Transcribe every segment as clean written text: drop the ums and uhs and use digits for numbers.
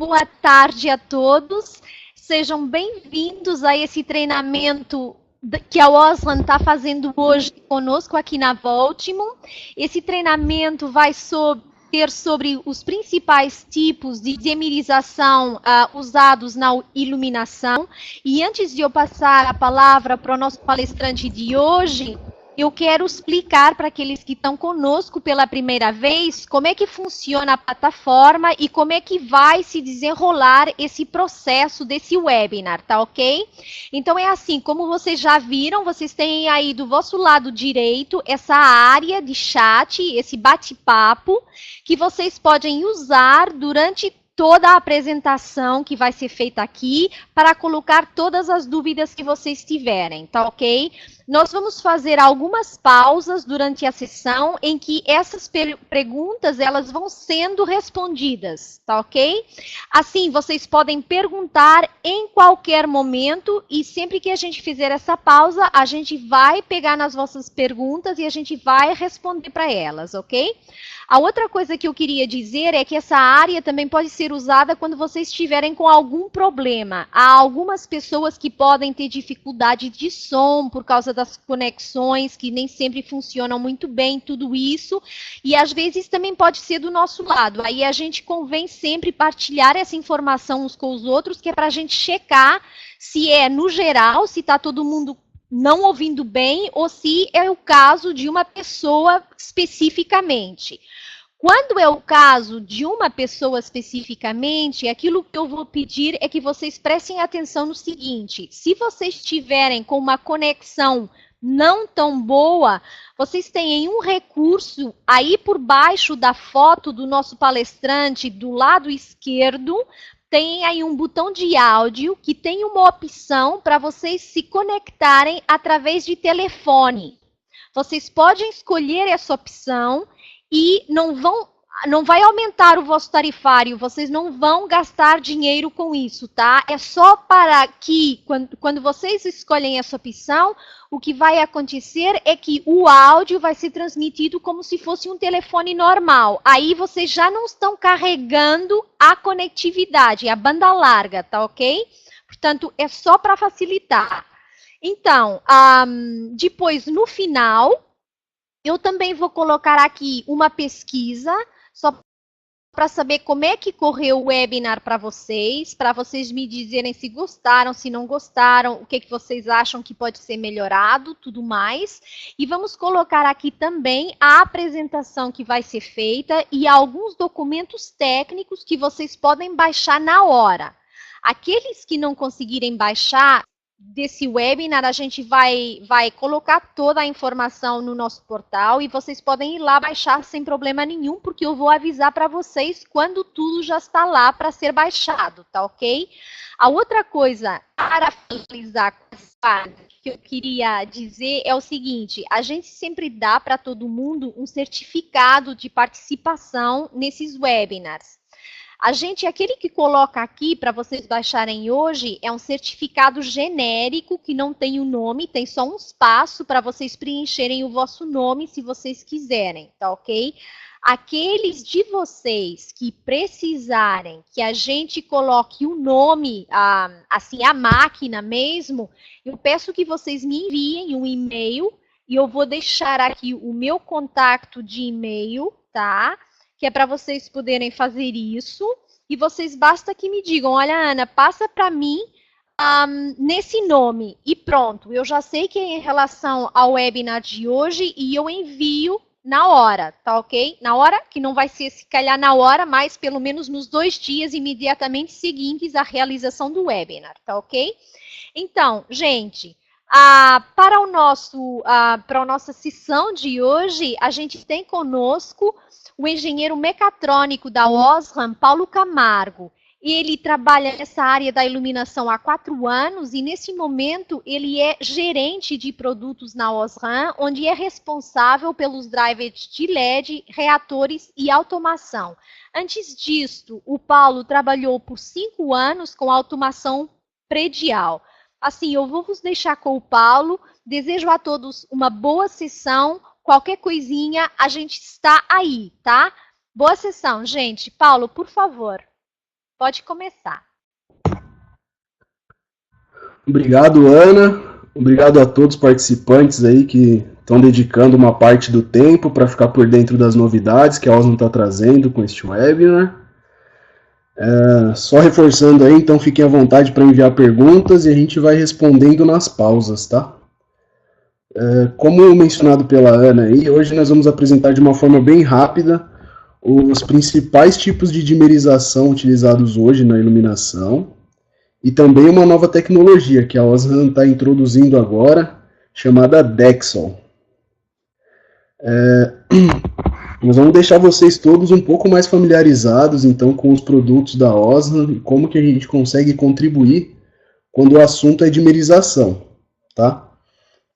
Boa tarde a todos. Sejam bem-vindos a esse treinamento que a Osram está fazendo hoje conosco aqui na Voltimo. Esse treinamento vai ter sobre os principais tipos de demirização usados na iluminação. E antes de eu passar a palavra para o nosso palestrante de hoje, eu quero explicar para aqueles que estão conosco pela primeira vez como é que funciona a plataforma e como é que vai se desenrolar esse processo desse webinar, tá ok? Então é assim, como vocês já viram, vocês têm aí do vosso lado direito essa área de chat, esse bate-papo, que vocês podem usar durante toda a apresentação que vai ser feita aqui para colocar todas as dúvidas que vocês tiverem, tá ok? Nós vamos fazer algumas pausas durante a sessão em que essas perguntas elas vão sendo respondidas, tá ok? Assim, vocês podem perguntar em qualquer momento e sempre que a gente fizer essa pausa, a gente vai pegar nas vossas perguntas e a gente vai responder para elas, ok? A outra coisa que eu queria dizer é que essa área também pode ser usada quando vocês estiverem com algum problema. Há algumas pessoas que podem ter dificuldade de som por causa das conexões que nem sempre funcionam muito bem, tudo isso. E às vezes também pode ser do nosso lado. Aí a gente convém sempre partilhar essa informação uns com os outros, que é para a gente checar se é no geral, se está todo mundo não ouvindo bem ou se é o caso de uma pessoa especificamente. Quando é o caso de uma pessoa especificamente, aquilo que eu vou pedir é que vocês prestem atenção no seguinte: se vocês estiverem com uma conexão não tão boa, vocês têm um recurso aí por baixo da foto do nosso palestrante, do lado esquerdo, tem aí um botão de áudio que tem uma opção para vocês se conectarem através de telefone. Vocês podem escolher essa opção e não vai aumentar o vosso tarifário, vocês não vão gastar dinheiro com isso, tá? É só para que, quando vocês escolhem essa opção, o que vai acontecer é que o áudio vai ser transmitido como se fosse um telefone normal. Aí vocês já não estão carregando a conectividade, a banda larga, tá ok? Portanto, é só para facilitar. Então, depois, no final, eu também vou colocar aqui uma pesquisa, só para saber como é que correu o webinar para vocês me dizerem se gostaram, se não gostaram, o que vocês acham que pode ser melhorado, tudo mais. E vamos colocar aqui também a apresentação que vai ser feita e alguns documentos técnicos que vocês podem baixar na hora. Aqueles que não conseguirem baixar desse webinar, a gente vai colocar toda a informação no nosso portal e vocês podem ir lá baixar sem problema nenhum, porque eu vou avisar para vocês quando tudo já está lá para ser baixado, tá ok? A outra coisa, para finalizar com essa parte, que eu queria dizer é o seguinte: a gente sempre dá para todo mundo um certificado de participação nesses webinars. Aquele que coloca aqui para vocês baixarem hoje é um certificado genérico que não tem o nome, tem só um espaço para vocês preencherem o vosso nome se vocês quiserem, tá ok? Aqueles de vocês que precisarem que a gente coloque o nome, assim, a máquina mesmo, eu peço que vocês me enviem um e-mail e eu vou deixar aqui o meu contato de e-mail, tá? Que é para vocês poderem fazer isso, e vocês basta que me digam: olha, Ana, passa para mim nesse nome, e pronto, eu já sei que é em relação ao webinar de hoje, e eu envio na hora, tá ok? Na hora, que não vai ser se calhar na hora, mas pelo menos nos 2 dias imediatamente seguintes à realização do webinar, tá ok? Então, gente, para a nossa sessão de hoje, a gente tem conosco o engenheiro mecatrônico da Osram, Paulo Camargo. Ele trabalha nessa área da iluminação há 4 anos e, nesse momento, ele é gerente de produtos na Osram, onde é responsável pelos drivers de LED, reatores e automação. Antes disso, o Paulo trabalhou por 5 anos com automação predial. Assim, eu vou vos deixar com o Paulo. Desejo a todos uma boa sessão. Qualquer coisinha, a gente está aí, tá? Boa sessão, gente. Paulo, por favor. Pode começar. Obrigado, Ana. Obrigado a todos os participantes aí que estão dedicando uma parte do tempo para ficar por dentro das novidades que a Osmo está trazendo com este webinar. Só reforçando aí, então fiquem à vontade para enviar perguntas e a gente vai respondendo nas pausas, tá? Como mencionado pela Ana aí, hoje nós vamos apresentar de uma forma bem rápida os principais tipos de dimerização utilizados hoje na iluminação e também uma nova tecnologia que a Osram está introduzindo agora, chamada Dexol. Nós vamos deixar vocês todos um pouco mais familiarizados então com os produtos da Osram e como que a gente consegue contribuir quando o assunto é dimerização, tá?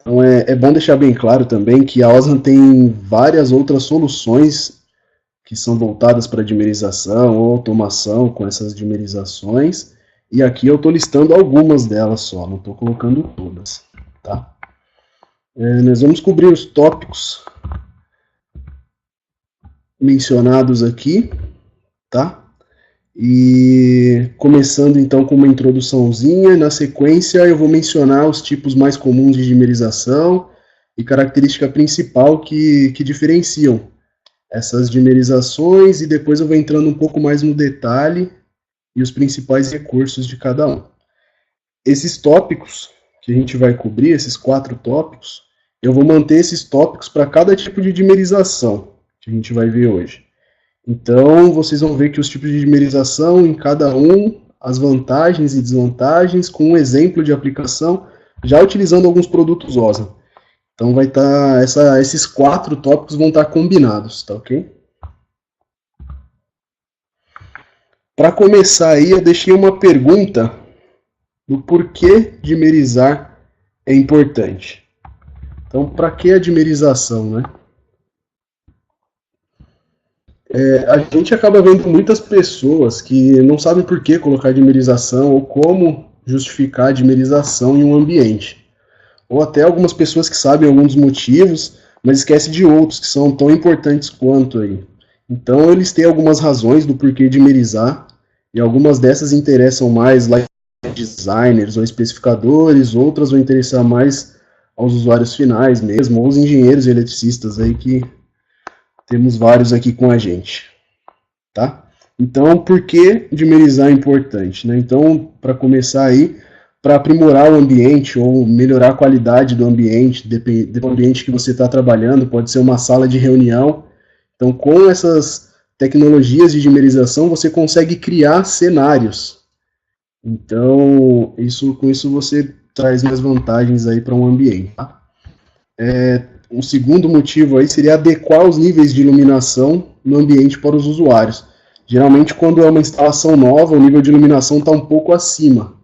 Então é bom deixar bem claro também que a Osram tem várias outras soluções que são voltadas para dimerização ou automação com essas dimerizações, e aqui eu estou listando algumas delas só, não estou colocando todas, tá? Nós vamos cobrir os tópicos mencionados aqui, tá? E começando então com uma introduçãozinha, na sequência eu vou mencionar os tipos mais comuns de dimerização e característica principal que diferenciam essas dimerizações, e depois eu vou entrando um pouco mais no detalhe e os principais recursos de cada um. Esses tópicos que a gente vai cobrir, esses 4 tópicos, eu vou manter esses tópicos para cada tipo de dimerização que a gente vai ver hoje. Então, vocês vão ver que os tipos de dimerização em cada um, as vantagens e desvantagens, com um exemplo de aplicação, já utilizando alguns produtos Osram. Então, vai estar, esses 4 tópicos vão estar combinados, tá ok? Para começar aí, eu deixei uma pergunta do porquê dimerizar é importante. Então, para que a dimerização, né? A gente acaba vendo muitas pessoas que não sabem por que colocar dimerização ou como justificar a dimerização em um ambiente. Ou até algumas pessoas que sabem alguns motivos, mas esquecem de outros que são tão importantes quanto aí. Então, eles têm algumas razões do porquê dimerizar, e algumas dessas interessam mais light designers ou especificadores, outras vão interessar mais aos usuários finais mesmo, ou os engenheiros e eletricistas aí que temos vários aqui com a gente, tá? Então, por que dimerizar é importante, né? Então, para começar aí, para aprimorar o ambiente ou melhorar a qualidade do ambiente, depende do ambiente que você está trabalhando, pode ser uma sala de reunião. Então, com essas tecnologias de dimerização, você consegue criar cenários. Então, com isso você traz mais vantagens aí para um ambiente, tá? Um segundo motivo aí seria adequar os níveis de iluminação no ambiente para os usuários. Geralmente, quando é uma instalação nova, o nível de iluminação está um pouco acima.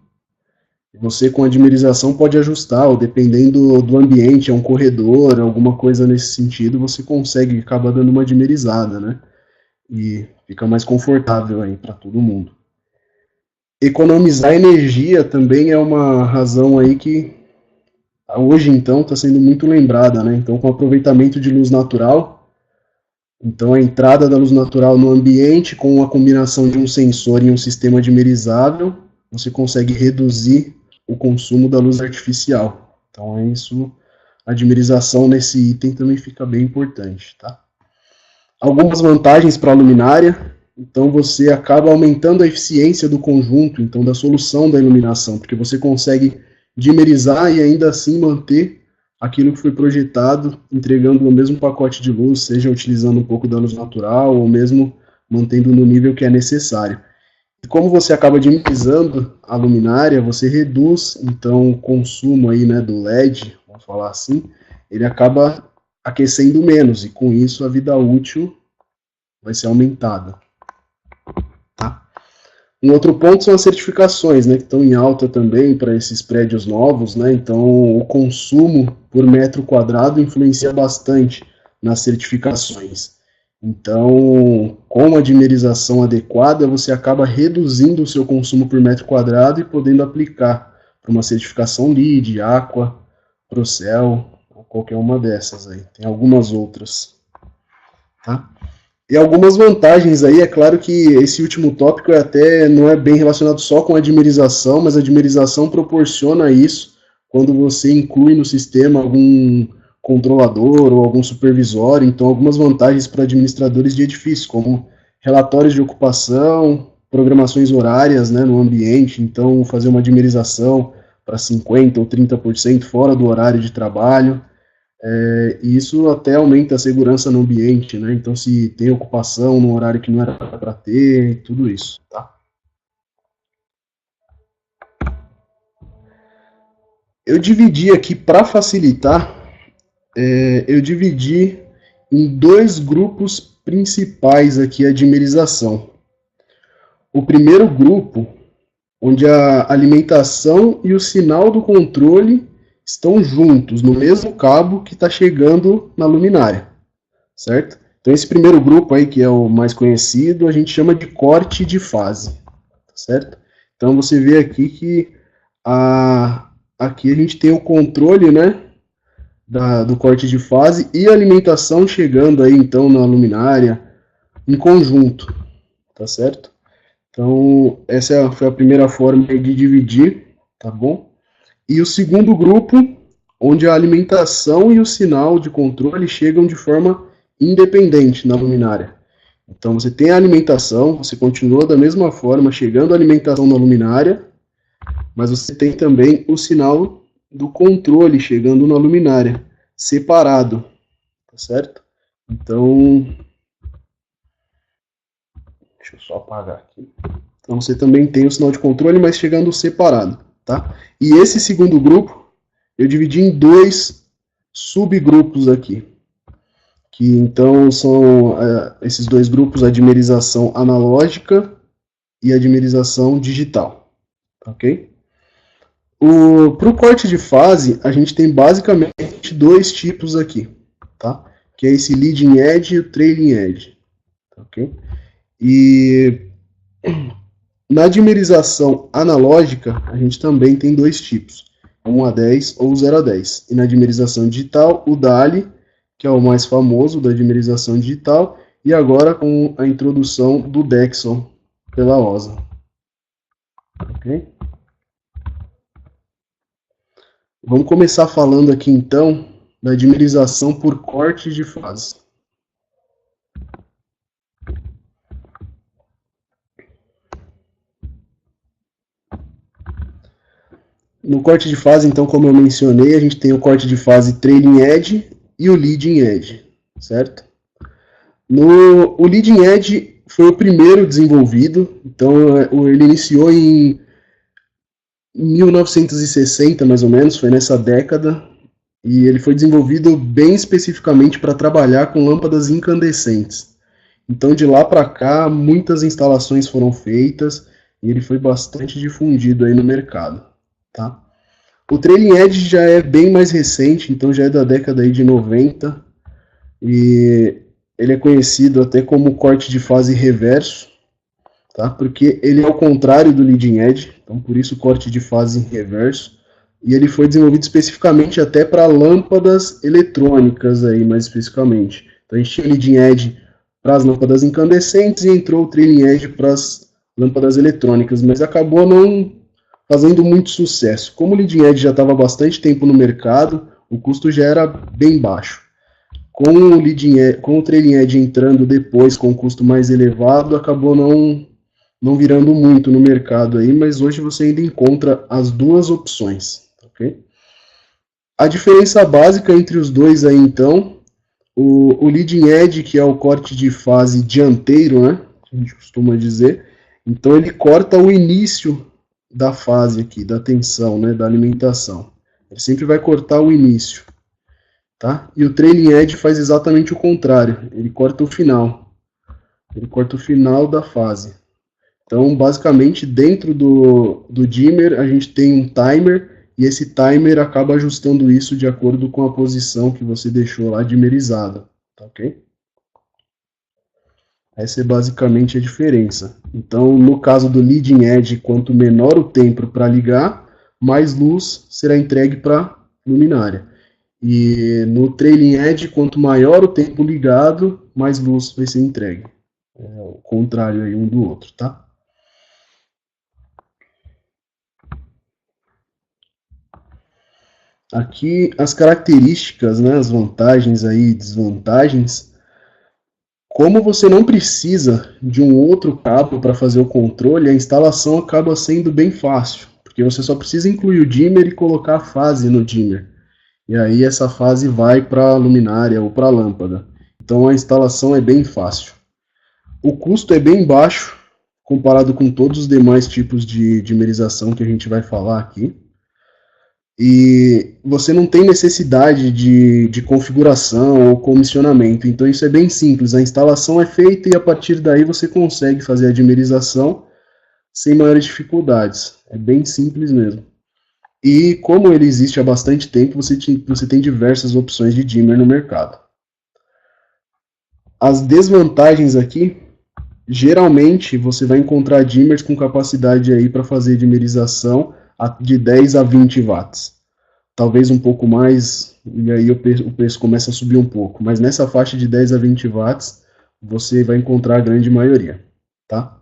Você, com a dimerização, pode ajustar, ou dependendo do ambiente, é um corredor, alguma coisa nesse sentido, você consegue acabar dando uma dimerizada, né? E fica mais confortável aí para todo mundo. Economizar energia também é uma razão aí que hoje, então, está sendo muito lembrada, né? Então, com aproveitamento de luz natural, então a entrada da luz natural no ambiente, com a combinação de um sensor e um sistema dimerizável, você consegue reduzir o consumo da luz artificial. Então, é isso, a dimerização nesse item também fica bem importante, tá? Algumas vantagens para a luminária, então você acaba aumentando a eficiência do conjunto, então da solução da iluminação, porque você consegue dimerizar e ainda assim manter aquilo que foi projetado, entregando o mesmo pacote de luz, seja utilizando um pouco da luz natural ou mesmo mantendo no nível que é necessário. E como você acaba dimerizando a luminária, você reduz então o consumo aí, né, do LED, vamos falar assim, ele acaba aquecendo menos e com isso a vida útil vai ser aumentada. Tá? Um outro ponto são as certificações, né, que estão em alta também para esses prédios novos, né, então o consumo por metro quadrado influencia bastante nas certificações. Então, com a dimerização adequada, você acaba reduzindo o seu consumo por metro quadrado e podendo aplicar para uma certificação LEED, Aqua, Procel, ou qualquer uma dessas aí. Tem algumas outras. Tá? E algumas vantagens aí, é claro que esse último tópico até não é bem relacionado só com a dimerização, mas a dimerização proporciona isso quando você inclui no sistema algum controlador ou algum supervisório. Então, algumas vantagens para administradores de edifícios, como relatórios de ocupação, programações horárias, né, no ambiente. Então, fazer uma dimerização para 50% ou 30% fora do horário de trabalho. E isso até aumenta a segurança no ambiente, né? Então, se tem ocupação no horário que não era para ter, tudo isso, tá? Eu dividi aqui, para facilitar, eu dividi em dois grupos principais aqui a dimerização. O primeiro grupo, onde a alimentação e o sinal do controle estão juntos, no mesmo cabo que está chegando na luminária, certo? Então, esse primeiro grupo aí, que é o mais conhecido, a gente chama de corte de fase, certo? Então, você vê aqui que aqui a gente tem o controle, né, do corte de fase e a alimentação chegando aí, então, na luminária, em conjunto, tá certo? Então, essa foi a primeira forma de dividir, tá bom? E o segundo grupo, onde a alimentação e o sinal de controle chegam de forma independente na luminária. Então, você tem a alimentação, você continua da mesma forma, chegando a alimentação na luminária, mas você tem também o sinal do controle chegando na luminária, separado, tá certo? Então, deixa eu só apagar aqui. Então, você também tem o sinal de controle, mas chegando separado, tá? E esse segundo grupo, eu dividi em dois subgrupos aqui, que então são esses dois grupos, a dimerização analógica e a dimerização digital, ok? Para o corte de fase, a gente tem basicamente dois tipos aqui, tá? Que é esse leading edge e o trailing edge, ok? E na dimerização analógica, a gente também tem dois tipos, 1 a 10 ou 0 a 10. E na dimerização digital, o DALI, que é o mais famoso da dimerização digital, e agora com a introdução do Dexon pela OSA. Ok? Vamos começar falando aqui então da dimerização por corte de fase. No corte de fase, então, como eu mencionei, a gente tem o corte de fase trailing edge e o leading edge, certo? O leading edge foi o primeiro desenvolvido, então ele iniciou em 1960, mais ou menos, foi nessa década, e ele foi desenvolvido bem especificamente para trabalhar com lâmpadas incandescentes. Então, de lá para cá, muitas instalações foram feitas e ele foi bastante difundido aí no mercado, tá? O trailing edge já é bem mais recente, então já é da década aí de 90, e ele é conhecido até como corte de fase reverso, tá? Porque ele é ao contrário do leading edge, então por isso corte de fase reverso, e ele foi desenvolvido especificamente até para lâmpadas eletrônicas aí, mais especificamente. Então a gente tinha leading edge para as lâmpadas incandescentes e entrou o trailing edge para as lâmpadas eletrônicas, mas acabou não fazendo muito sucesso. Como o leading edge já estava há bastante tempo no mercado, o custo já era bem baixo. Com o trailing edge entrando depois com um custo mais elevado, acabou não virando muito no mercado aí, mas hoje você ainda encontra as duas opções, ok? A diferença básica entre os dois aí, então, o leading edge, que é o corte de fase dianteiro, né, que a gente costuma dizer, então ele corta o início da fase aqui, da tensão, né, da alimentação. Ele sempre vai cortar o início, tá? E o trailing edge faz exatamente o contrário, ele corta o final. Ele corta o final da fase. Então, basicamente, dentro do dimmer, a gente tem um timer, e esse timer acaba ajustando isso de acordo com a posição que você deixou lá dimerizada, tá ok? Essa é basicamente a diferença. Então, no caso do leading edge, quanto menor o tempo para ligar, mais luz será entregue para a luminária. E no trailing edge, quanto maior o tempo ligado, mais luz vai ser entregue. É o contrário aí um do outro, tá? Aqui as características, né, as vantagens aí e desvantagens. Como você não precisa de um outro cabo para fazer o controle, a instalação acaba sendo bem fácil, porque você só precisa incluir o dimmer e colocar a fase no dimmer. E aí essa fase vai para a luminária ou para a lâmpada. Então a instalação é bem fácil. O custo é bem baixo comparado com todos os demais tipos de dimerização que a gente vai falar aqui. E você não tem necessidade de configuração ou comissionamento. Então isso é bem simples. A instalação é feita e a partir daí você consegue fazer a dimerização sem maiores dificuldades. É bem simples mesmo. E como ele existe há bastante tempo, você tem diversas opções de dimmer no mercado. As desvantagens aqui, geralmente você vai encontrar dimmers com capacidade aí para fazer dimmerização de 10 a 20 watts. Talvez um pouco mais, e aí o preço começa a subir um pouco. Mas nessa faixa de 10 a 20 watts, você vai encontrar a grande maioria, tá?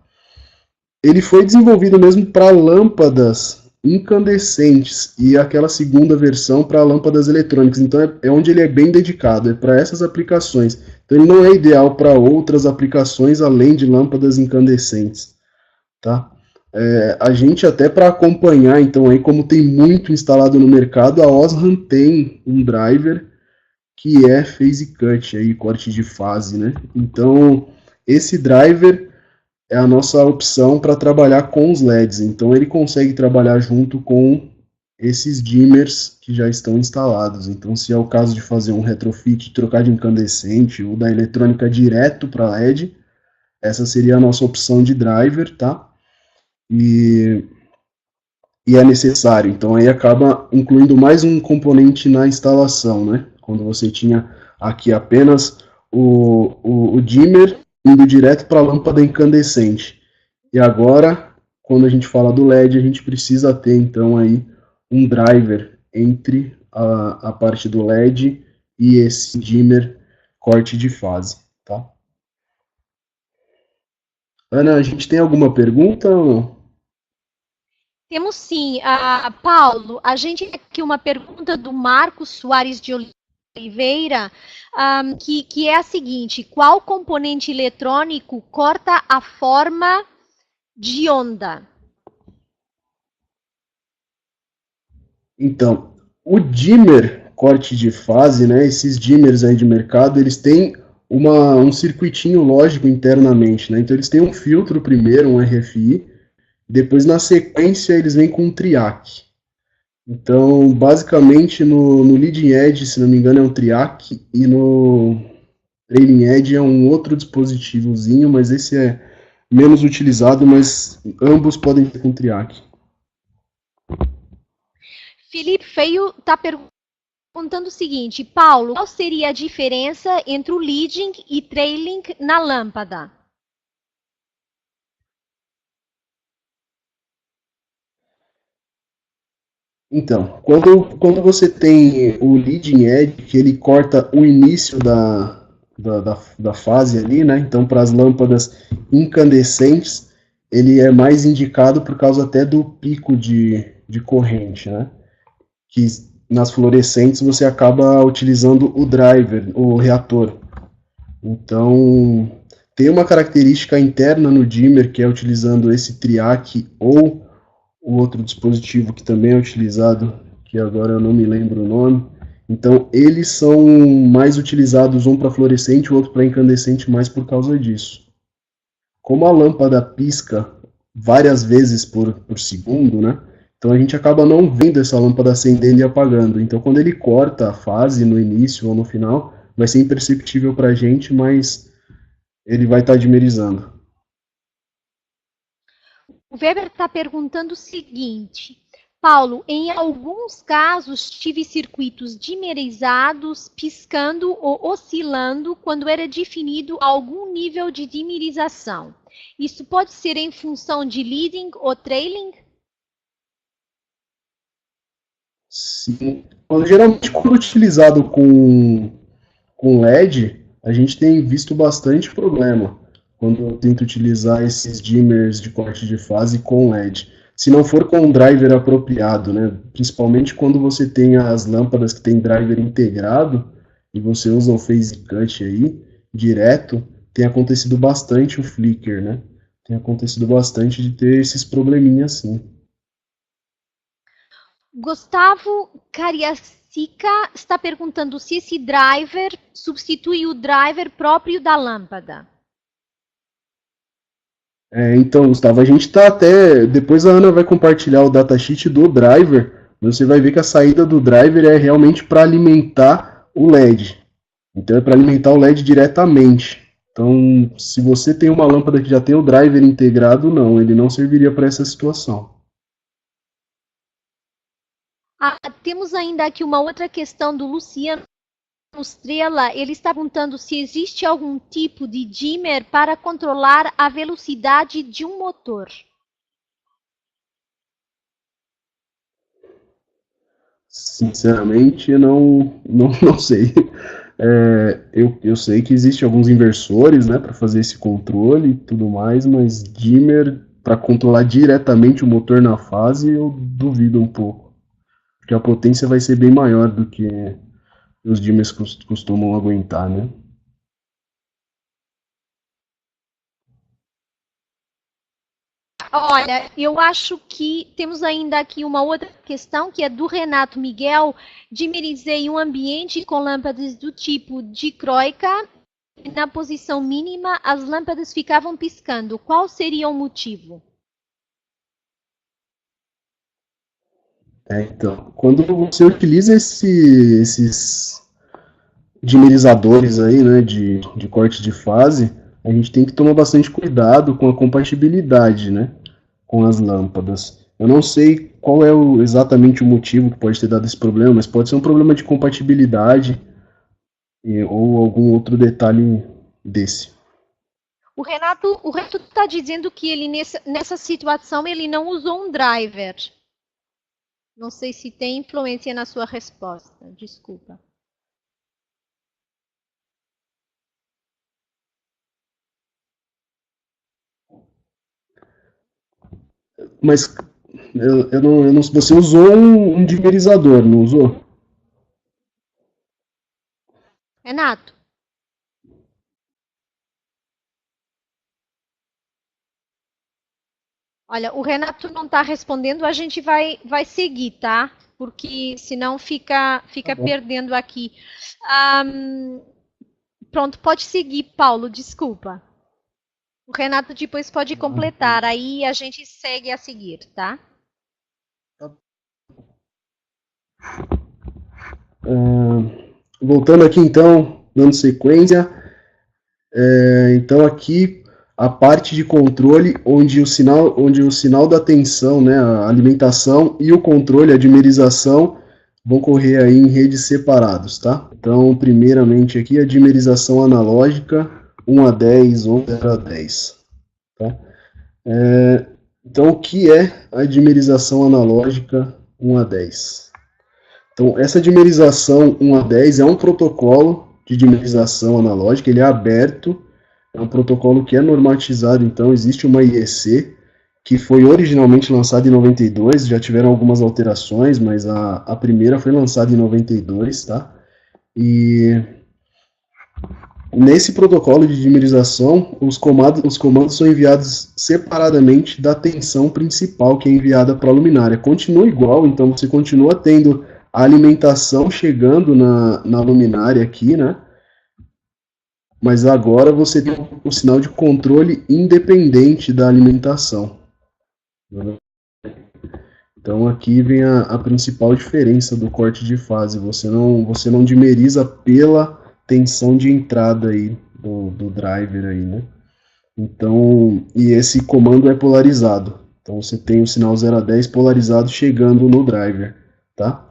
Ele foi desenvolvido mesmo para lâmpadas incandescentes e aquela segunda versão para lâmpadas eletrônicas. Então é onde ele é bem dedicado, é para essas aplicações. Então ele não é ideal para outras aplicações além de lâmpadas incandescentes, tá? A gente até para acompanhar, então aí como tem muito instalado no mercado, a Osram tem um driver que é phase cut, aí, corte de fase, né? Então esse driver é a nossa opção para trabalhar com os LEDs. Então ele consegue trabalhar junto com esses dimmers que já estão instalados. Então se é o caso de fazer um retrofit, trocar de incandescente ou da eletrônica direto para LED, essa seria a nossa opção de driver, tá? E é necessário. Então aí acaba incluindo mais um componente na instalação, né? Quando você tinha aqui apenas o dimmer indo direto para a lâmpada incandescente. E agora, quando a gente fala do LED, a gente precisa ter então aí um driver entre a parte do LED e esse dimmer corte de fase, tá? Ana, a gente tem alguma pergunta ou não? Temos sim. Paulo, a gente tem aqui uma pergunta do Marcos Soares de Oliveira, que é a seguinte: qual componente eletrônico corta a forma de onda? Então, o dimmer corte de fase, né, esses dimmers aí de mercado, eles têm um circuitinho lógico internamente, né? Então eles têm um filtro primeiro, um RFI, depois na sequência eles vêm com um triac. Então, basicamente no leading edge, se não me engano, é um triac e no trailing edge é um outro dispositivozinho, mas esse é menos utilizado, mas ambos podem ter com triac. Felipe Feio está perguntando o seguinte: Paulo, qual seria a diferença entre o leading e trailing na lâmpada? Então, quando você tem o leading edge, que ele corta o início da fase ali, né? Então, para as lâmpadas incandescentes, ele é mais indicado por causa até do pico de corrente, né? Que nas fluorescentes você acaba utilizando o driver, o reator. Então, tem uma característica interna no dimmer, que é utilizando esse triac ou o outro dispositivo que também é utilizado, que agora eu não me lembro o nome. Então, eles são mais utilizados, um para fluorescente e o outro para incandescente, mais por causa disso. Como a lâmpada pisca várias vezes por segundo, né? Então a gente acaba não vendo essa lâmpada acendendo e apagando. Então, quando ele corta a fase no início ou no final, vai ser imperceptível para a gente, mas ele vai estar dimerizando. O Weber está perguntando o seguinte: Paulo, em alguns casos tive circuitos dimerizados piscando ou oscilando quando era definido algum nível de dimerização. Isso pode ser em função de leading ou trailing? Sim. Geralmente, quando utilizado com LED, a gente tem visto bastante problema quando eu tento utilizar esses dimmers de corte de fase com LED. Se não for com um driver apropriado, né? Principalmente quando você tem as lâmpadas que tem driver integrado e você usa o phase cut aí direto, tem acontecido bastante o flicker, né? Tem acontecido bastante de ter esses probleminhas assim. Gustavo Cariacica está perguntando se esse driver substitui o driver próprio da lâmpada. Então, Gustavo, a gente está até. Depois a Ana vai compartilhar o datasheet do driver. Você vai ver que a saída do driver é realmente para alimentar o LED. Então é para alimentar o LED diretamente. Então, se você tem uma lâmpada que já tem o driver integrado, não, ele não serviria para essa situação. Temos ainda aqui uma outra questão do Luciano Estrela. Ele está perguntando se existe algum tipo de dimmer para controlar a velocidade de um motor. Sinceramente, não sei. Eu sei que existem alguns inversores, né, para fazer esse controle e tudo mais, mas dimmer para controlar diretamente o motor na fase, eu duvido um pouco. Porque a potência vai ser bem maior do que os dimmers costumam aguentar, né? Olha, eu acho que temos ainda aqui uma outra questão, que é do Renato Miguel. Dimerizei um ambiente com lâmpadas do tipo dicróica e na posição mínima as lâmpadas ficavam piscando. Qual seria o motivo? Então, quando você utiliza esses dimerizadores aí, né, de corte de fase, a gente tem que tomar bastante cuidado com a compatibilidade, né, com as lâmpadas. Eu não sei qual é exatamente o motivo que pode ter dado esse problema, mas pode ser um problema de compatibilidade ou algum outro detalhe desse. O Renato está dizendo que ele nessa situação ele não usou um driver. Não sei se tem influência na sua resposta. Desculpa. Mas você usou um dimerizador, não usou? Renato. Olha, o Renato não está respondendo, a gente vai seguir, tá? Porque senão fica perdendo aqui. Pronto, pode seguir, Paulo, desculpa. O Renato depois pode completar, aí a gente segue a seguir, tá? Voltando aqui então, dando sequência. Então aqui a parte de controle onde o sinal da tensão, né, a alimentação e o controle, a dimerização, vão correr aí em redes separados, tá? Então, primeiramente aqui a dimerização analógica 1 a 10 ou 0 a 10, tá? Então, o que é a dimerização analógica 1 a 10? Então, essa dimerização 1 a 10 é um protocolo de dimerização analógica, ele é aberto, é um protocolo que é normatizado, então existe uma IEC que foi originalmente lançada em 92, já tiveram algumas alterações, mas a primeira foi lançada em 92, tá? E nesse protocolo de dimerização, os comandos são enviados separadamente da tensão principal que é enviada para a luminária. Continua igual, então você continua tendo a alimentação chegando na luminária aqui, né? Mas agora você tem o sinal de controle independente da alimentação. Então aqui vem a principal diferença do corte de fase. Você não dimeriza pela tensão de entrada aí do driver aí, né? Então, e esse comando é polarizado. Então você tem o sinal 0 a 10 polarizado chegando no driver, tá?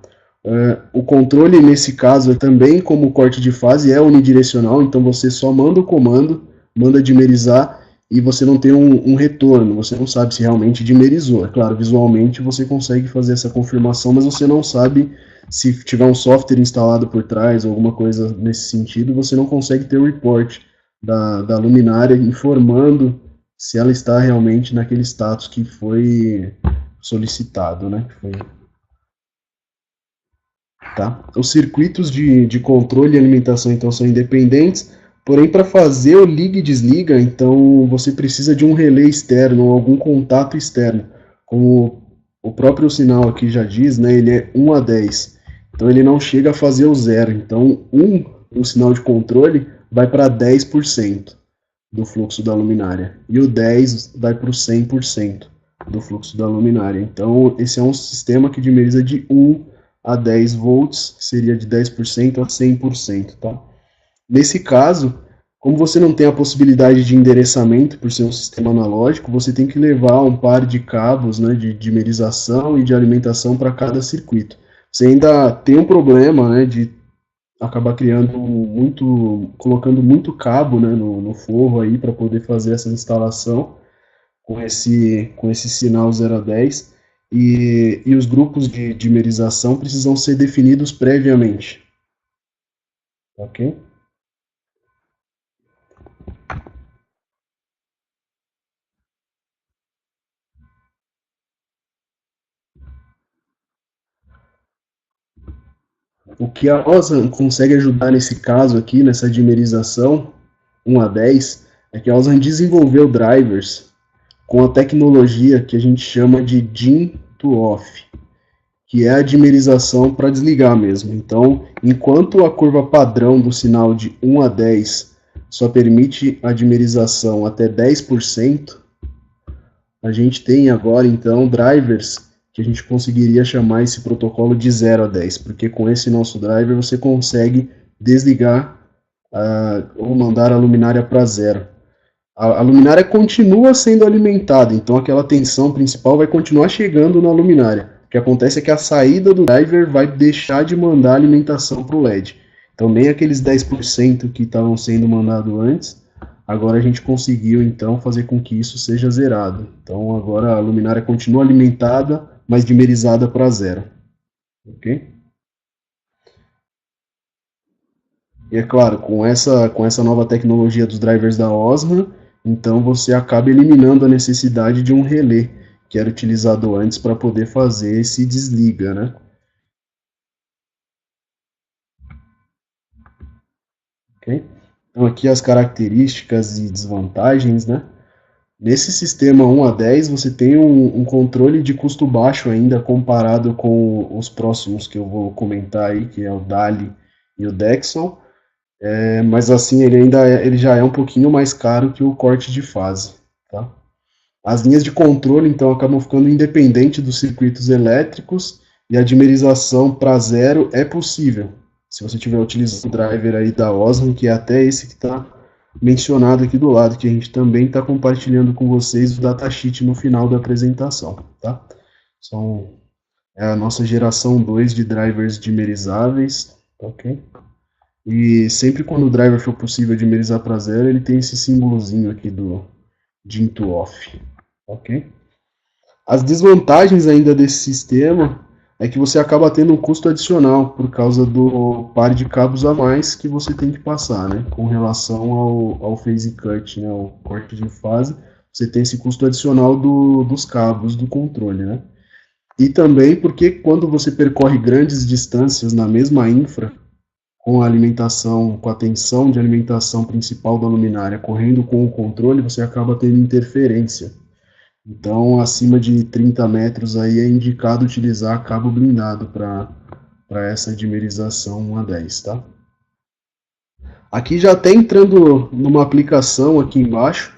O controle nesse caso é também como o corte de fase é unidirecional, então você só manda o comando, manda dimerizar e você não tem um retorno, você não sabe se realmente dimerizou. É claro, visualmente você consegue fazer essa confirmação, mas você não sabe se tiver um software instalado por trás, ou alguma coisa nesse sentido, você não consegue ter o report da luminária informando se ela está realmente naquele status que foi solicitado, né? Tá? Os circuitos de controle e alimentação, então, são independentes, porém, para fazer o liga e desliga, então, você precisa de um relé externo, ou algum contato externo. Como o próprio sinal aqui já diz, né, ele é 1 a 10. Então, ele não chega a fazer o zero. Então, no sinal de controle, vai para 10% do fluxo da luminária. E o 10 vai para o 100% do fluxo da luminária. Então, esse é um sistema que dimeriza de 1 a 10 volts, que seria de 10% a 100%, tá? Nesse caso, como você não tem a possibilidade de endereçamento por ser um sistema analógico, você tem que levar um par de cabos, né, de dimerização e de alimentação para cada circuito. Você ainda tem um problema, né, de acabar colocando muito cabo, né, no forro aí para poder fazer essa instalação com esse sinal 0 a 10, e os grupos de dimerização precisam ser definidos previamente. Ok? O que a OSRAM consegue ajudar nesse caso aqui, nessa dimerização 1 a 10, é que a OSRAM desenvolveu drivers com a tecnologia que a gente chama de dim to off, que é a dimerização para desligar mesmo. Então, enquanto a curva padrão do sinal de 1 a 10 só permite a dimerização até 10%, a gente tem agora, então, drivers que a gente conseguiria chamar esse protocolo de 0 a 10, porque com esse nosso driver você consegue desligar ou mandar a luminária para zero. A luminária continua sendo alimentada, então aquela tensão principal vai continuar chegando na luminária. O que acontece é que a saída do driver vai deixar de mandar alimentação para o LED. Então nem aqueles 10% que estavam sendo mandados antes, agora a gente conseguiu então fazer com que isso seja zerado. Então agora a luminária continua alimentada, mas dimerizada para zero. Ok? E é claro, com essa nova tecnologia dos drivers da Osram, então você acaba eliminando a necessidade de um relé, que era utilizado antes para poder fazer esse desliga, né? Okay? Então aqui as características e desvantagens, né? Nesse sistema 1 a 10 você tem um controle de custo baixo ainda comparado com os próximos que eu vou comentar aí, que é o DALI e o Dexon. Mas assim, ele já é um pouquinho mais caro que o corte de fase, tá? As linhas de controle, então, acabam ficando independentes dos circuitos elétricos, e a dimerização para zero é possível, se você estiver utilizando o driver aí da Osram, que é até esse que está mencionado aqui do lado, que a gente também está compartilhando com vocês o datasheet no final da apresentação, tá? É a nossa geração 2 de drivers dimerizáveis, ok? E sempre quando o driver for possível dimerizar para zero, ele tem esse símbolozinho aqui do dim to off, ok? As desvantagens ainda desse sistema é que você acaba tendo um custo adicional por causa do par de cabos a mais que você tem que passar, né? Com relação ao phase cut, né? Ao corte de fase, você tem esse custo adicional dos cabos do controle, né? E também porque quando você percorre grandes distâncias na mesma infra, com a alimentação, com a tensão de alimentação principal da luminária correndo com o controle, você acaba tendo interferência. Então, acima de 30 metros aí é indicado utilizar cabo blindado para essa dimerização 1 a 10, tá? Aqui já até entrando numa aplicação aqui embaixo.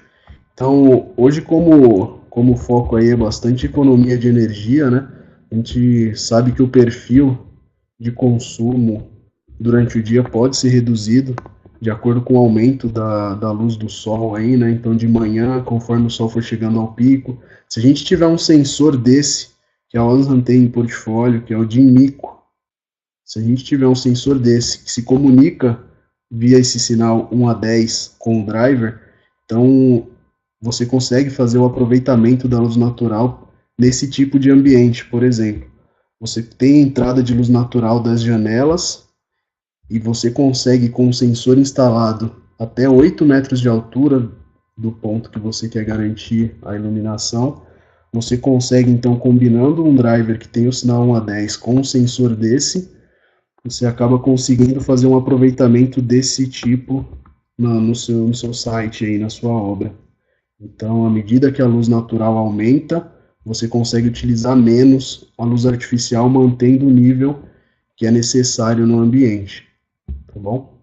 Então, hoje como o foco aí é bastante economia de energia, né? A gente sabe que o perfil de consumo durante o dia pode ser reduzido de acordo com o aumento da luz do sol aí, né? Então, de manhã, conforme o sol for chegando ao pico, se a gente tiver um sensor desse, que a Osram tem em portfólio, que é o DIN-MICO, se a gente tiver um sensor desse que se comunica via esse sinal 1 a 10 com o driver, então você consegue fazer o aproveitamento da luz natural nesse tipo de ambiente, por exemplo. Você tem a entrada de luz natural das janelas e você consegue, com o sensor instalado até 8 metros de altura do ponto que você quer garantir a iluminação, você consegue, então, combinando um driver que tem o sinal 1 a 10 com um sensor desse, você acaba conseguindo fazer um aproveitamento desse tipo no seu site, aí, na sua obra. Então, à medida que a luz natural aumenta, você consegue utilizar menos a luz artificial, mantendo o nível que é necessário no ambiente. Tá bom?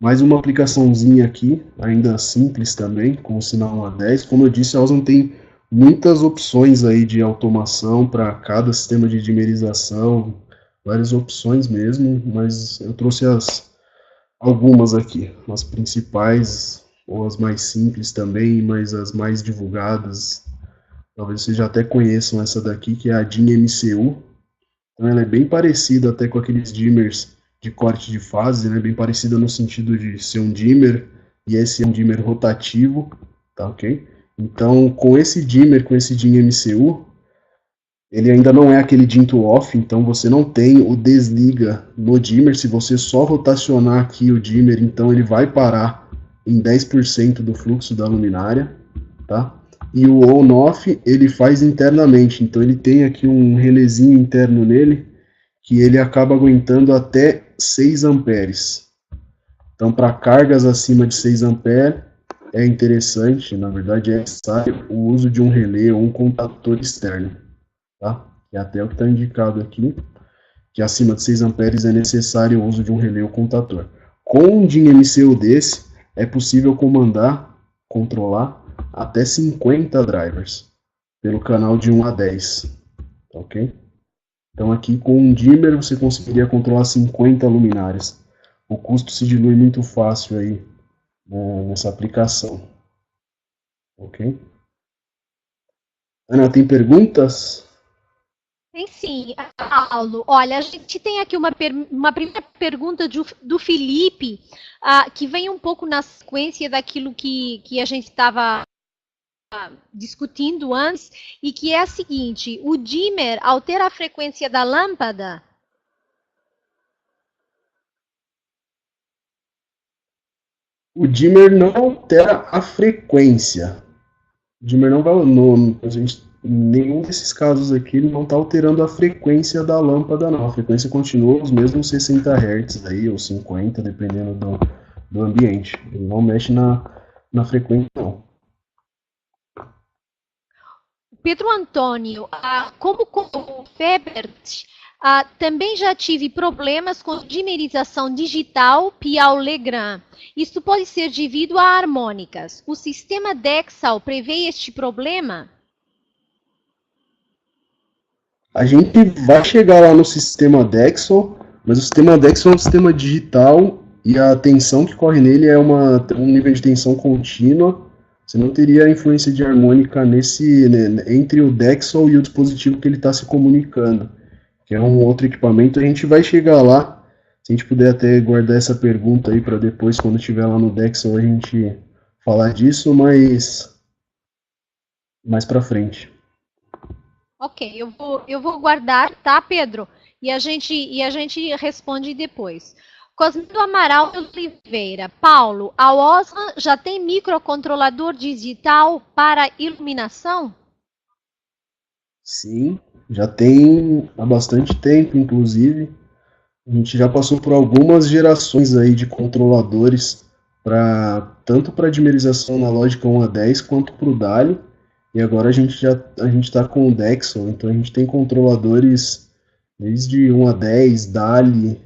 Mais uma aplicaçãozinha aqui, ainda simples também, com o sinal 1 a 10. Como eu disse, a Osram tem muitas opções aí de automação para cada sistema de dimerização, várias opções mesmo, mas eu trouxe algumas aqui, as principais, ou as mais simples também, mas as mais divulgadas. Talvez vocês já até conheçam essa daqui, que é a DIN MCU. Então ela é bem parecida até com aqueles dimmers de corte de fase, né? Bem parecida no sentido de ser um dimmer, e esse é um dimmer rotativo, tá ok? Então, com esse dimmer, com esse DIN MCU, ele ainda não é aquele DIN to off, então você não tem o desliga no dimmer. Se você só rotacionar aqui o dimmer, então ele vai parar em 10% do fluxo da luminária, tá? E o on-off ele faz internamente, então ele tem aqui um relézinho interno nele, que ele acaba aguentando até 6 amperes. Então, para cargas acima de 6 amperes, é interessante, na verdade é necessário o uso de um relé ou um contator externo, tá? É até o que está indicado aqui, que acima de 6 amperes é necessário o uso de um relé ou contator. Com um DIN MCU desse, é possível controlar até 50 drivers pelo canal de 1 a 10, ok? Então aqui com um dimmer você conseguiria controlar 50 luminárias. O custo se dilui muito fácil aí, né, nessa aplicação, ok? Ana, tem perguntas? Tem sim, Paulo. Olha, a gente tem aqui uma primeira pergunta do Felipe, que vem um pouco na sequência daquilo que a gente estava discutindo antes, e que é a seguinte: o dimmer altera a frequência da lâmpada? O dimmer não altera a frequência. O dimmer não vai, em nenhum desses casos aqui, ele não está alterando a frequência da lâmpada, não. A frequência continua os mesmos 60 Hz aí, ou 50, dependendo do ambiente. Ele não mexe na frequência, não. Pedro Antônio, como o Febert, também já tive problemas com dimerização digital Piau-Legrand. Isso pode ser devido a harmônicas. O sistema Dexal prevê este problema? A gente vai chegar lá no sistema Dexal, mas o sistema Dexal é um sistema digital e a tensão que corre nele é um nível de tensão contínua. Você não teria influência de harmônica entre o Dexal e o dispositivo que ele está se comunicando, que é um outro equipamento. A gente vai chegar lá, se a gente puder até guardar essa pergunta aí para depois, quando estiver lá no Dexal, a gente falar disso, mas mais para frente. Ok, eu vou guardar, tá, Pedro? E a gente responde depois. Cosmino Amaral Oliveira. Paulo, a Osram já tem microcontrolador digital para iluminação? Sim, já tem há bastante tempo, inclusive. A gente já passou por algumas gerações aí de controladores, tanto para dimerização analógica 1 a 10 quanto para o DALI. E agora a gente está com o Dexal, então a gente tem controladores desde 1 a 10, DALI,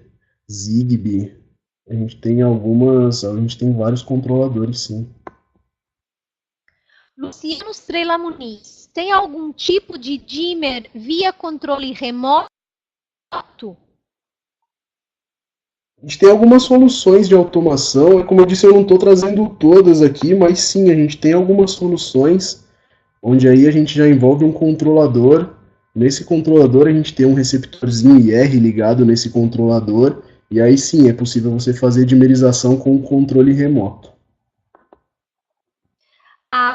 Zigbee. A gente tem vários controladores, sim. Luciano Estrela Muniz, tem algum tipo de dimmer via controle remoto? A gente tem algumas soluções de automação, como eu disse, eu não estou trazendo todas aqui, mas sim, a gente tem algumas soluções onde aí a gente já envolve um controlador. Nesse controlador a gente tem um receptorzinho IR ligado nesse controlador, e aí sim é possível você fazer dimerização com o controle remoto.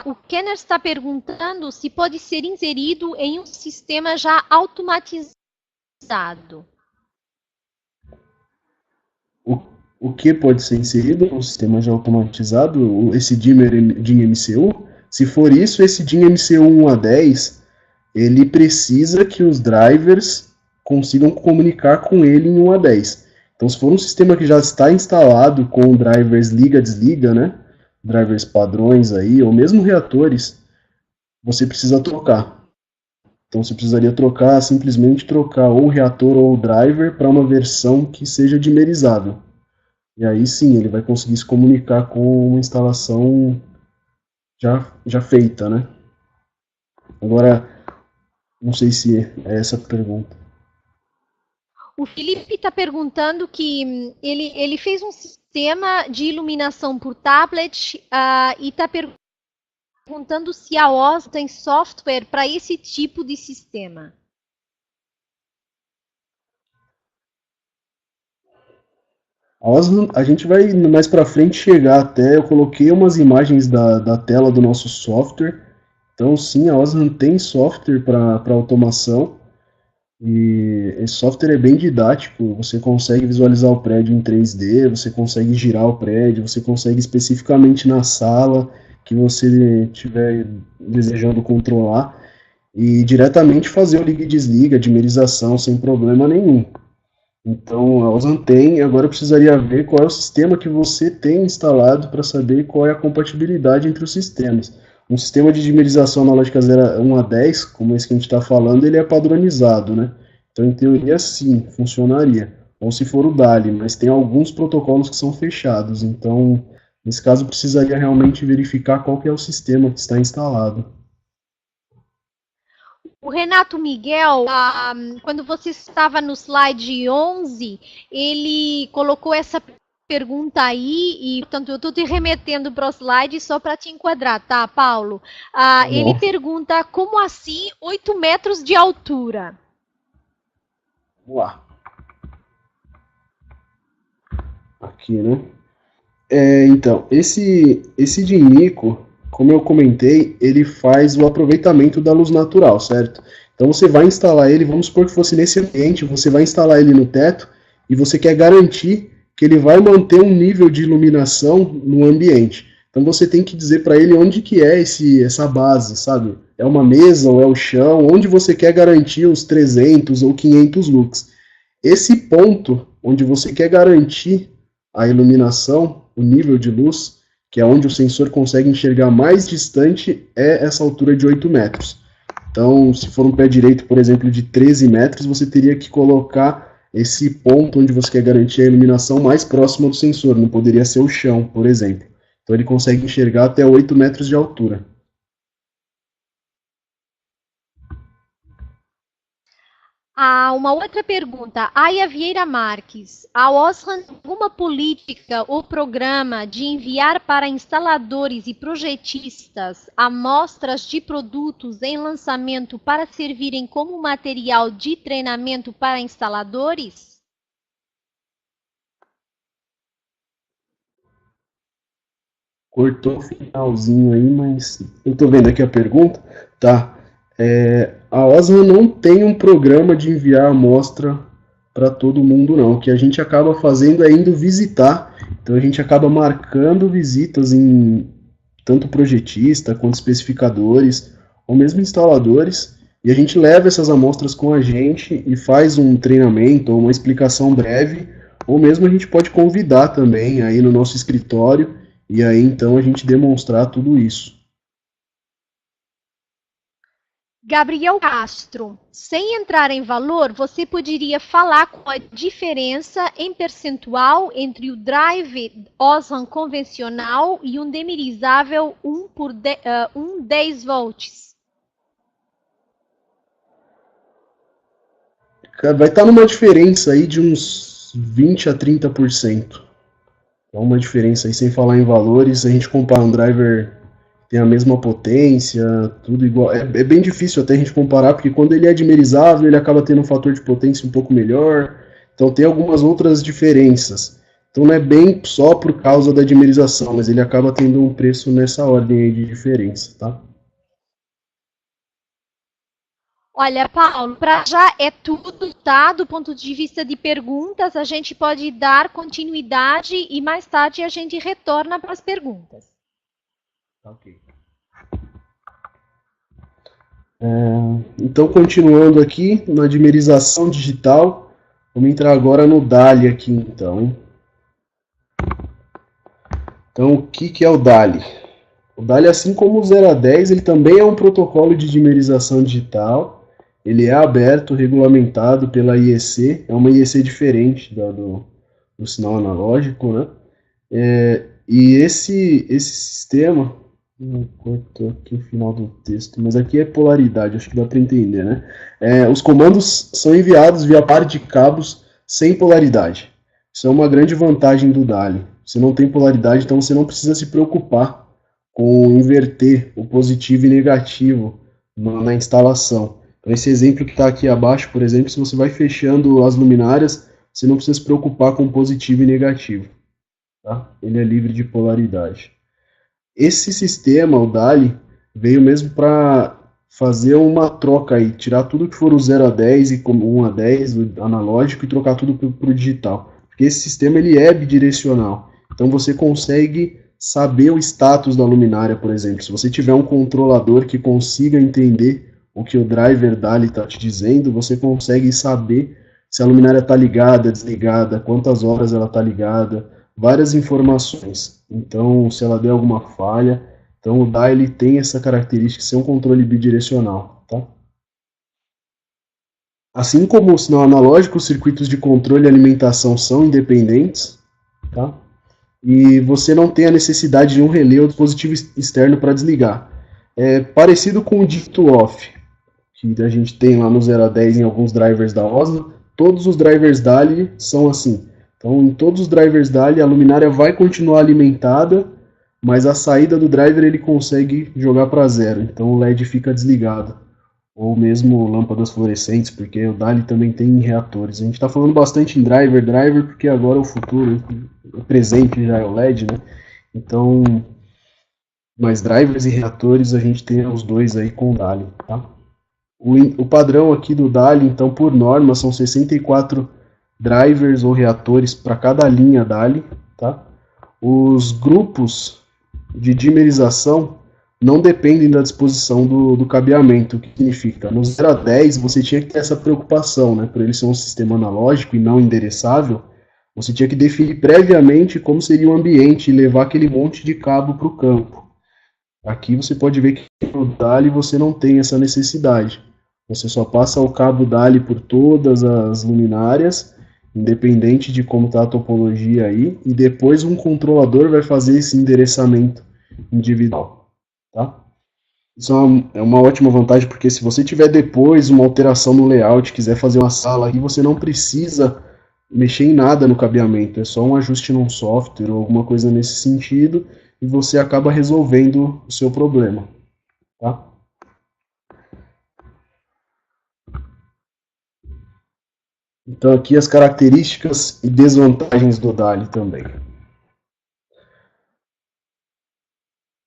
O Kenner está perguntando se pode ser inserido em um sistema já automatizado. O que pode ser inserido no sistema já automatizado? Esse DIN MCU? Se for isso, esse DIN MCU 1 a 10, ele precisa que os drivers consigam comunicar com ele em 1 a 10. Então, se for um sistema que já está instalado com drivers liga-desliga, né? Drivers padrões aí, ou mesmo reatores, você precisa trocar. Então, você precisaria simplesmente trocar ou o reator ou o driver para uma versão que seja dimerizável. E aí sim, ele vai conseguir se comunicar com uma instalação já feita, né? Agora, não sei se é essa a pergunta. O Felipe está perguntando que ele fez um sistema de iluminação por tablet e está perguntando se a OZ tem software para esse tipo de sistema. A gente vai mais para frente chegar até, eu coloquei umas imagens da tela do nosso software. Então sim, a Osram tem software para automação, e esse software é bem didático. Você consegue visualizar o prédio em 3D, você consegue girar o prédio, você consegue especificamente na sala que você estiver desejando controlar, e diretamente fazer o liga e desliga, dimerização sem problema nenhum. Então, a Osram tem, agora eu precisaria ver qual é o sistema que você tem instalado para saber qual é a compatibilidade entre os sistemas. Um sistema de dimerização analógica 1 a 10, como esse que a gente está falando, ele é padronizado, né? Então, em teoria, sim, funcionaria. Ou se for o DALI, mas tem alguns protocolos que são fechados. Então, nesse caso, precisaria realmente verificar qual que é o sistema que está instalado. O Renato Miguel, quando você estava no slide 11, ele colocou essa pergunta aí, e portanto eu estou te remetendo para o slide só para te enquadrar, tá, Paulo? Ele pergunta, como assim 8 metros de altura? Vamos lá. Aqui, né? Então, esse DIN-MICO, como eu comentei, ele faz o aproveitamento da luz natural, certo? Então você vai instalar ele, vamos supor que fosse nesse ambiente, você vai instalar ele no teto e você quer garantir que ele vai manter um nível de iluminação no ambiente. Então você tem que dizer para ele onde que é essa base, sabe? É uma mesa ou é o chão, onde você quer garantir os 300 ou 500 lux. Esse ponto onde você quer garantir a iluminação, o nível de luz, que é onde o sensor consegue enxergar mais distante, é essa altura de 8 metros. Então, se for um pé direito, por exemplo, de 13 metros, você teria que colocar esse ponto onde você quer garantir a iluminação mais próxima do sensor, não poderia ser o chão, por exemplo. Então ele consegue enxergar até 8 metros de altura. Uma outra pergunta, Aya Vieira Marques, a Osram tem alguma política ou programa de enviar para instaladores e projetistas amostras de produtos em lançamento para servirem como material de treinamento para instaladores? Cortou o finalzinho aí, mas eu estou vendo aqui a pergunta. Tá. A Osram não tem um programa de enviar amostra para todo mundo, não. O que a gente acaba fazendo é indo visitar. Então a gente acaba marcando visitas em tanto projetista quanto especificadores, ou mesmo instaladores, e a gente leva essas amostras com a gente e faz um treinamento ou uma explicação breve, ou mesmo a gente pode convidar também aí no nosso escritório, e aí então a gente demonstrar tudo isso. Gabriel Castro, sem entrar em valor, você poderia falar com a diferença em percentual entre o drive Osram convencional e um demerizável 10 volts? Vai estar numa diferença aí de uns 20 a 30%. É uma diferença aí, sem falar em valores, a gente compara um driver tem a mesma potência, tudo igual. É bem difícil até a gente comparar, porque quando ele é dimerizável, ele acaba tendo um fator de potência um pouco melhor. Então tem algumas outras diferenças. Então não é bem só por causa da dimerização, mas ele acaba tendo um preço nessa ordem aí de diferença, tá? Olha, Paulo, para já é tudo, tá? Do ponto de vista de perguntas, a gente pode dar continuidade e mais tarde a gente retorna para as perguntas. Ok. Então, continuando aqui na dimerização digital, vamos entrar agora no DALI aqui, então, hein? Então, o que é o DALI? O DALI, assim como o 0 a 10, ele também é um protocolo de dimerização digital. Ele é aberto, regulamentado pela IEC, é uma IEC diferente do sinal analógico, né? E esse sistema, cortou aqui o final do texto, mas aqui é polaridade, acho que dá para entender, né? Os comandos são enviados via par de cabos sem polaridade. Isso é uma grande vantagem do DALI. Você não tem polaridade, então você não precisa se preocupar com inverter o positivo e negativo na instalação. Então, esse exemplo que está aqui abaixo, por exemplo, se você vai fechando as luminárias, você não precisa se preocupar com positivo e negativo. Tá? Ele é livre de polaridade. Esse sistema, o DALI, veio mesmo para fazer uma troca aí, tirar tudo que for o 0 a 10 e 1 a 10, o analógico, e trocar tudo para o digital. Porque esse sistema ele é bidirecional. Então você consegue saber o status da luminária, por exemplo. Se você tiver um controlador que consiga entender o que o driver DALI está te dizendo, você consegue saber se a luminária está ligada, desligada, quantas horas ela está ligada, várias informações. Então, se ela der alguma falha, então o DALI tem essa característica de ser um controle bidirecional, tá? Assim como o sinal analógico, os circuitos de controle e alimentação são independentes, tá? E você não tem a necessidade de um relé ou dispositivo externo para desligar. É parecido com o dito off, que a gente tem lá no 0 a 10 em alguns drivers da Osmo. Todos os drivers DALI são assim. Então, em todos os drivers DALI, a luminária vai continuar alimentada, mas a saída do driver ele consegue jogar para zero. Então, o LED fica desligado. Ou mesmo lâmpadas fluorescentes, porque o DALI também tem reatores. A gente está falando bastante em driver, porque agora é o futuro, o presente já é o LED, né? Então, mais drivers e reatores, a gente tem os dois aí com o DALI, tá? O padrão aqui do DALI, então, por norma, são 64 drivers ou reatores para cada linha DALI, tá? Os grupos de dimerização não dependem da disposição do cabeamento, o que significa, no 0 a 10 você tinha que ter essa preocupação, né? Por ele ser um sistema analógico e não endereçável, você tinha que definir previamente como seria o ambiente e levar aquele monte de cabo para o campo. Aqui você pode ver que no DALI você não tem essa necessidade. Você só passa o cabo DALI por todas as luminárias, independente de como está a topologia aí, e depois um controlador vai fazer esse endereçamento individual. Tá? Isso é uma ótima vantagem, porque se você tiver depois uma alteração no layout, quiser fazer uma sala aí, você não precisa mexer em nada no cabeamento, é só um ajuste num software ou alguma coisa nesse sentido, e você acaba resolvendo o seu problema. Tá? Então aqui as características e desvantagens do DALI também.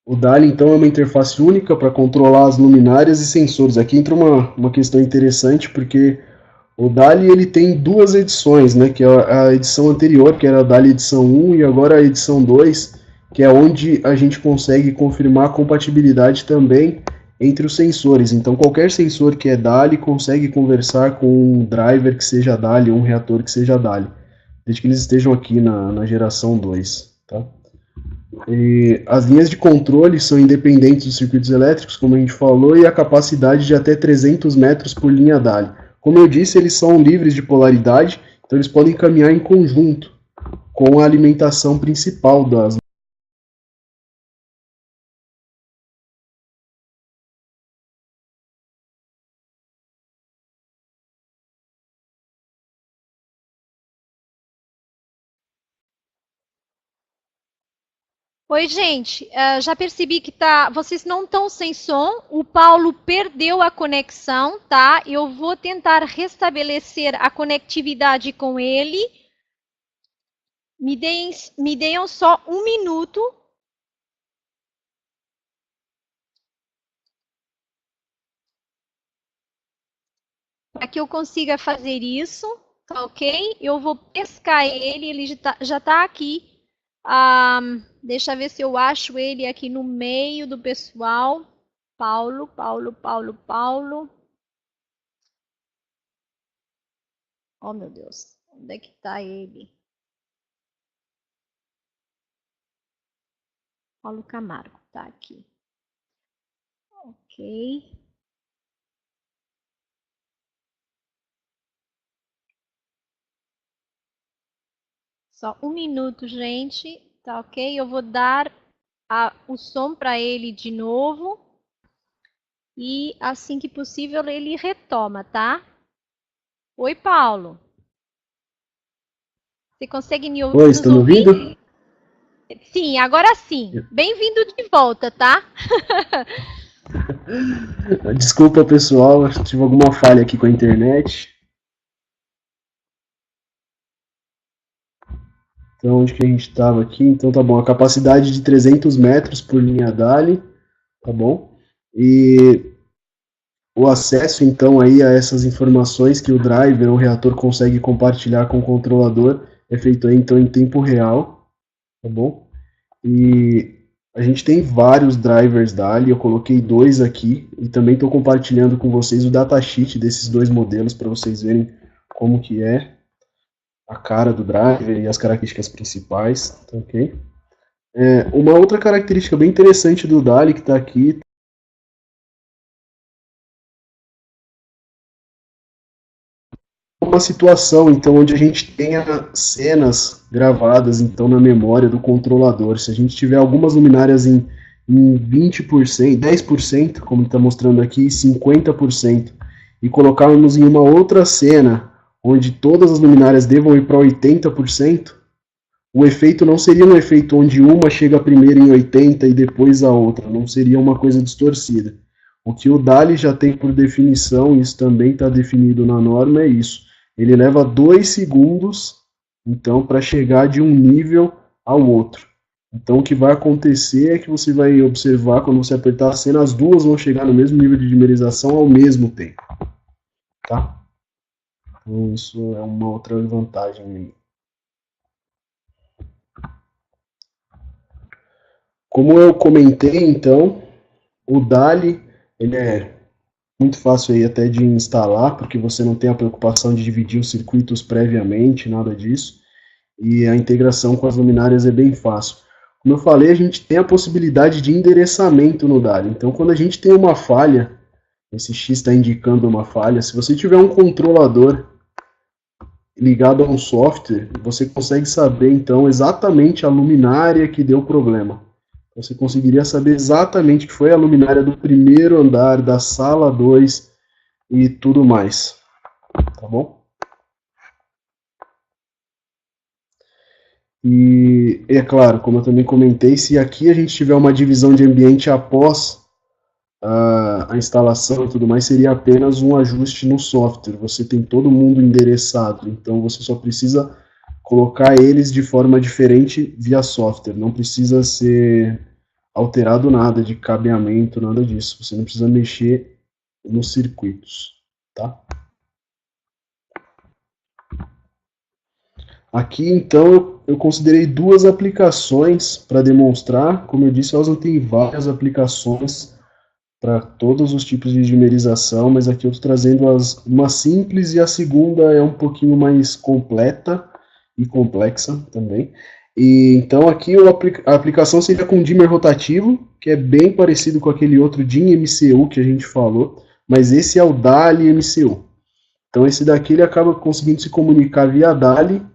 O DALI então é uma interface única para controlar as luminárias e sensores. Aqui entra uma questão interessante, porque o DALI ele tem duas edições, né, que é a edição anterior, que era a DALI edição 1, e agora a edição 2, que é onde a gente consegue confirmar a compatibilidade também entre os sensores. Então qualquer sensor que é DALI consegue conversar com um driver que seja DALI ou um reator que seja DALI, desde que eles estejam aqui na geração 2. Tá? E as linhas de controle são independentes dos circuitos elétricos, como a gente falou, e a capacidade de até 300 metros por linha DALI. Como eu disse, eles são livres de polaridade, então eles podem caminhar em conjunto com a alimentação principal das. Oi, gente. Já percebi que vocês não estão sem som. O Paulo perdeu a conexão, tá? Eu vou tentar restabelecer a conectividade com ele. Me deem só um minuto. Para que eu consiga fazer isso, tá ok? Eu vou pescar ele já tá aqui. Deixa eu ver se eu acho ele aqui no meio do pessoal. Paulo. Oh, meu Deus. Onde é que tá ele? Paulo Camargo, tá aqui. Ok. Só um minuto, gente. Tá ok? Eu vou dar o som para ele de novo. E assim que possível ele retoma, tá? Oi, Paulo. Você consegue Oi, nos estão me ouvir? ouvindo? Sim, agora sim. Bem-vindo de volta, tá? Desculpa, pessoal, tive alguma falha aqui com a internet. Então, onde que a gente estava aqui? Então, tá bom, a capacidade de 300 metros por linha DALI, tá bom? E o acesso, então, aí a essas informações que o driver ou o reator consegue compartilhar com o controlador é feito aí, então, em tempo real, tá bom? E a gente tem vários drivers DALI, eu coloquei dois aqui, e também estou compartilhando com vocês o datasheet desses dois modelos, para vocês verem como que é a cara do driver e as características principais, tá ok? Uma outra característica bem interessante do DALI que está aqui, uma situação então onde a gente tenha cenas gravadas então na memória do controlador. Se a gente tiver algumas luminárias em 20%, 10%, como está mostrando aqui, 50%, e colocarmos em uma outra cena onde todas as luminárias devam ir para 80%, o efeito não seria um efeito onde uma chega primeiro em 80 e depois a outra, não seria uma coisa distorcida. O que o DALI já tem por definição, isso também está definido na norma, é isso. Ele leva 2 segundos, então, para chegar de um nível ao outro. Então, o que vai acontecer é que você vai observar, quando você apertar a cena, as duas vão chegar no mesmo nível de dimerização ao mesmo tempo. Tá? Então, isso é uma outra vantagem aí. Como eu comentei, então, o DALI ele é muito fácil aí até de instalar, porque você não tem a preocupação de dividir os circuitos previamente, nada disso, e a integração com as luminárias é bem fácil. Como eu falei, a gente tem a possibilidade de endereçamento no DALI, então quando a gente tem uma falha, esse X está indicando uma falha, se você tiver um controlador ligado a um software, você consegue saber então exatamente a luminária que deu problema. Você conseguiria saber exatamente que foi a luminária do primeiro andar, da sala 2 e tudo mais. Tá bom? E é claro, como eu também comentei, se aqui a gente tiver uma divisão de ambiente após a instalação e tudo mais, seria apenas um ajuste no software. Você tem todo mundo endereçado, então você só precisa colocar eles de forma diferente via software. Não precisa ser alterado nada de cabeamento, nada disso. Você não precisa mexer nos circuitos, tá? Aqui, então, eu considerei duas aplicações para demonstrar. Como eu disse, elas não têm várias aplicações para todos os tipos de dimerização, mas aqui eu estou trazendo uma simples e a segunda é um pouquinho mais completa e complexa também. E então aqui a aplicação seria com dimmer rotativo, que é bem parecido com aquele outro DIM MCU que a gente falou, mas esse é o DALI MCU. Então esse daqui ele acaba conseguindo se comunicar via DALI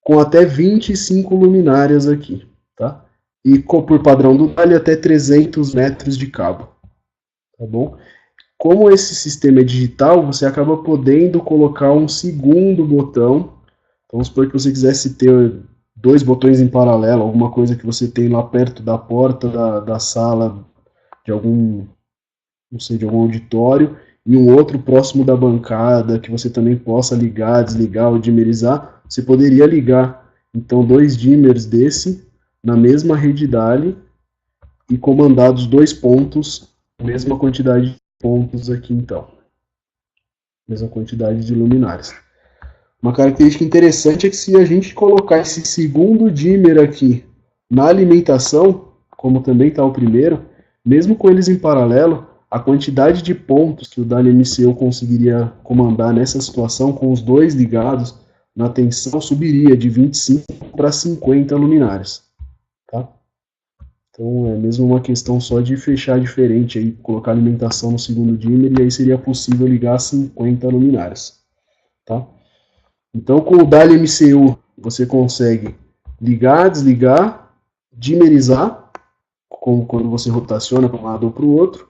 com até 25 luminárias aqui, tá? E por padrão do DALI até 300 metros de cabo, tá bom? Como esse sistema é digital, você acaba podendo colocar um segundo botão. Vamos supor que você quisesse ter dois botões em paralelo, alguma coisa que você tem lá perto da porta da sala de algum, não sei, de algum auditório, e um outro próximo da bancada, que você também possa ligar, desligar ou dimerizar, você poderia ligar Então, 2 dimmers desse na mesma rede DALI e comandados 2 pontos, mesma quantidade de pontos aqui então. Mesma quantidade de luminárias. Uma característica interessante é que se a gente colocar esse segundo dimmer aqui na alimentação, como também está o primeiro, mesmo com eles em paralelo, a quantidade de pontos que o DALI MCU conseguiria comandar nessa situação, com os dois ligados na tensão, subiria de 25 para 50 luminárias. Tá? Então é mesmo uma questão só de fechar diferente, aí, colocar alimentação no segundo dimmer, e aí seria possível ligar 50 luminárias. Tá? Então, com o DALI MCU, você consegue ligar, desligar, dimmerizar, como quando você rotaciona para um lado ou para o outro,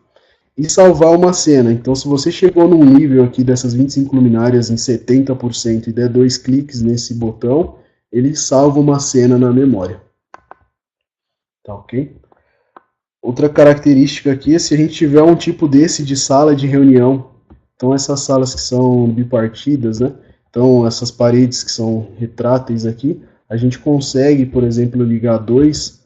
e salvar uma cena. Então, se você chegou num nível aqui dessas 25 luminárias em 70% e der 2 cliques nesse botão, ele salva uma cena na memória. Tá ok? Outra característica aqui é se a gente tiver um tipo desse de sala de reunião. Então, essas salas que são bipartidas, né? Então, essas paredes que são retráteis aqui, a gente consegue, por exemplo, ligar 2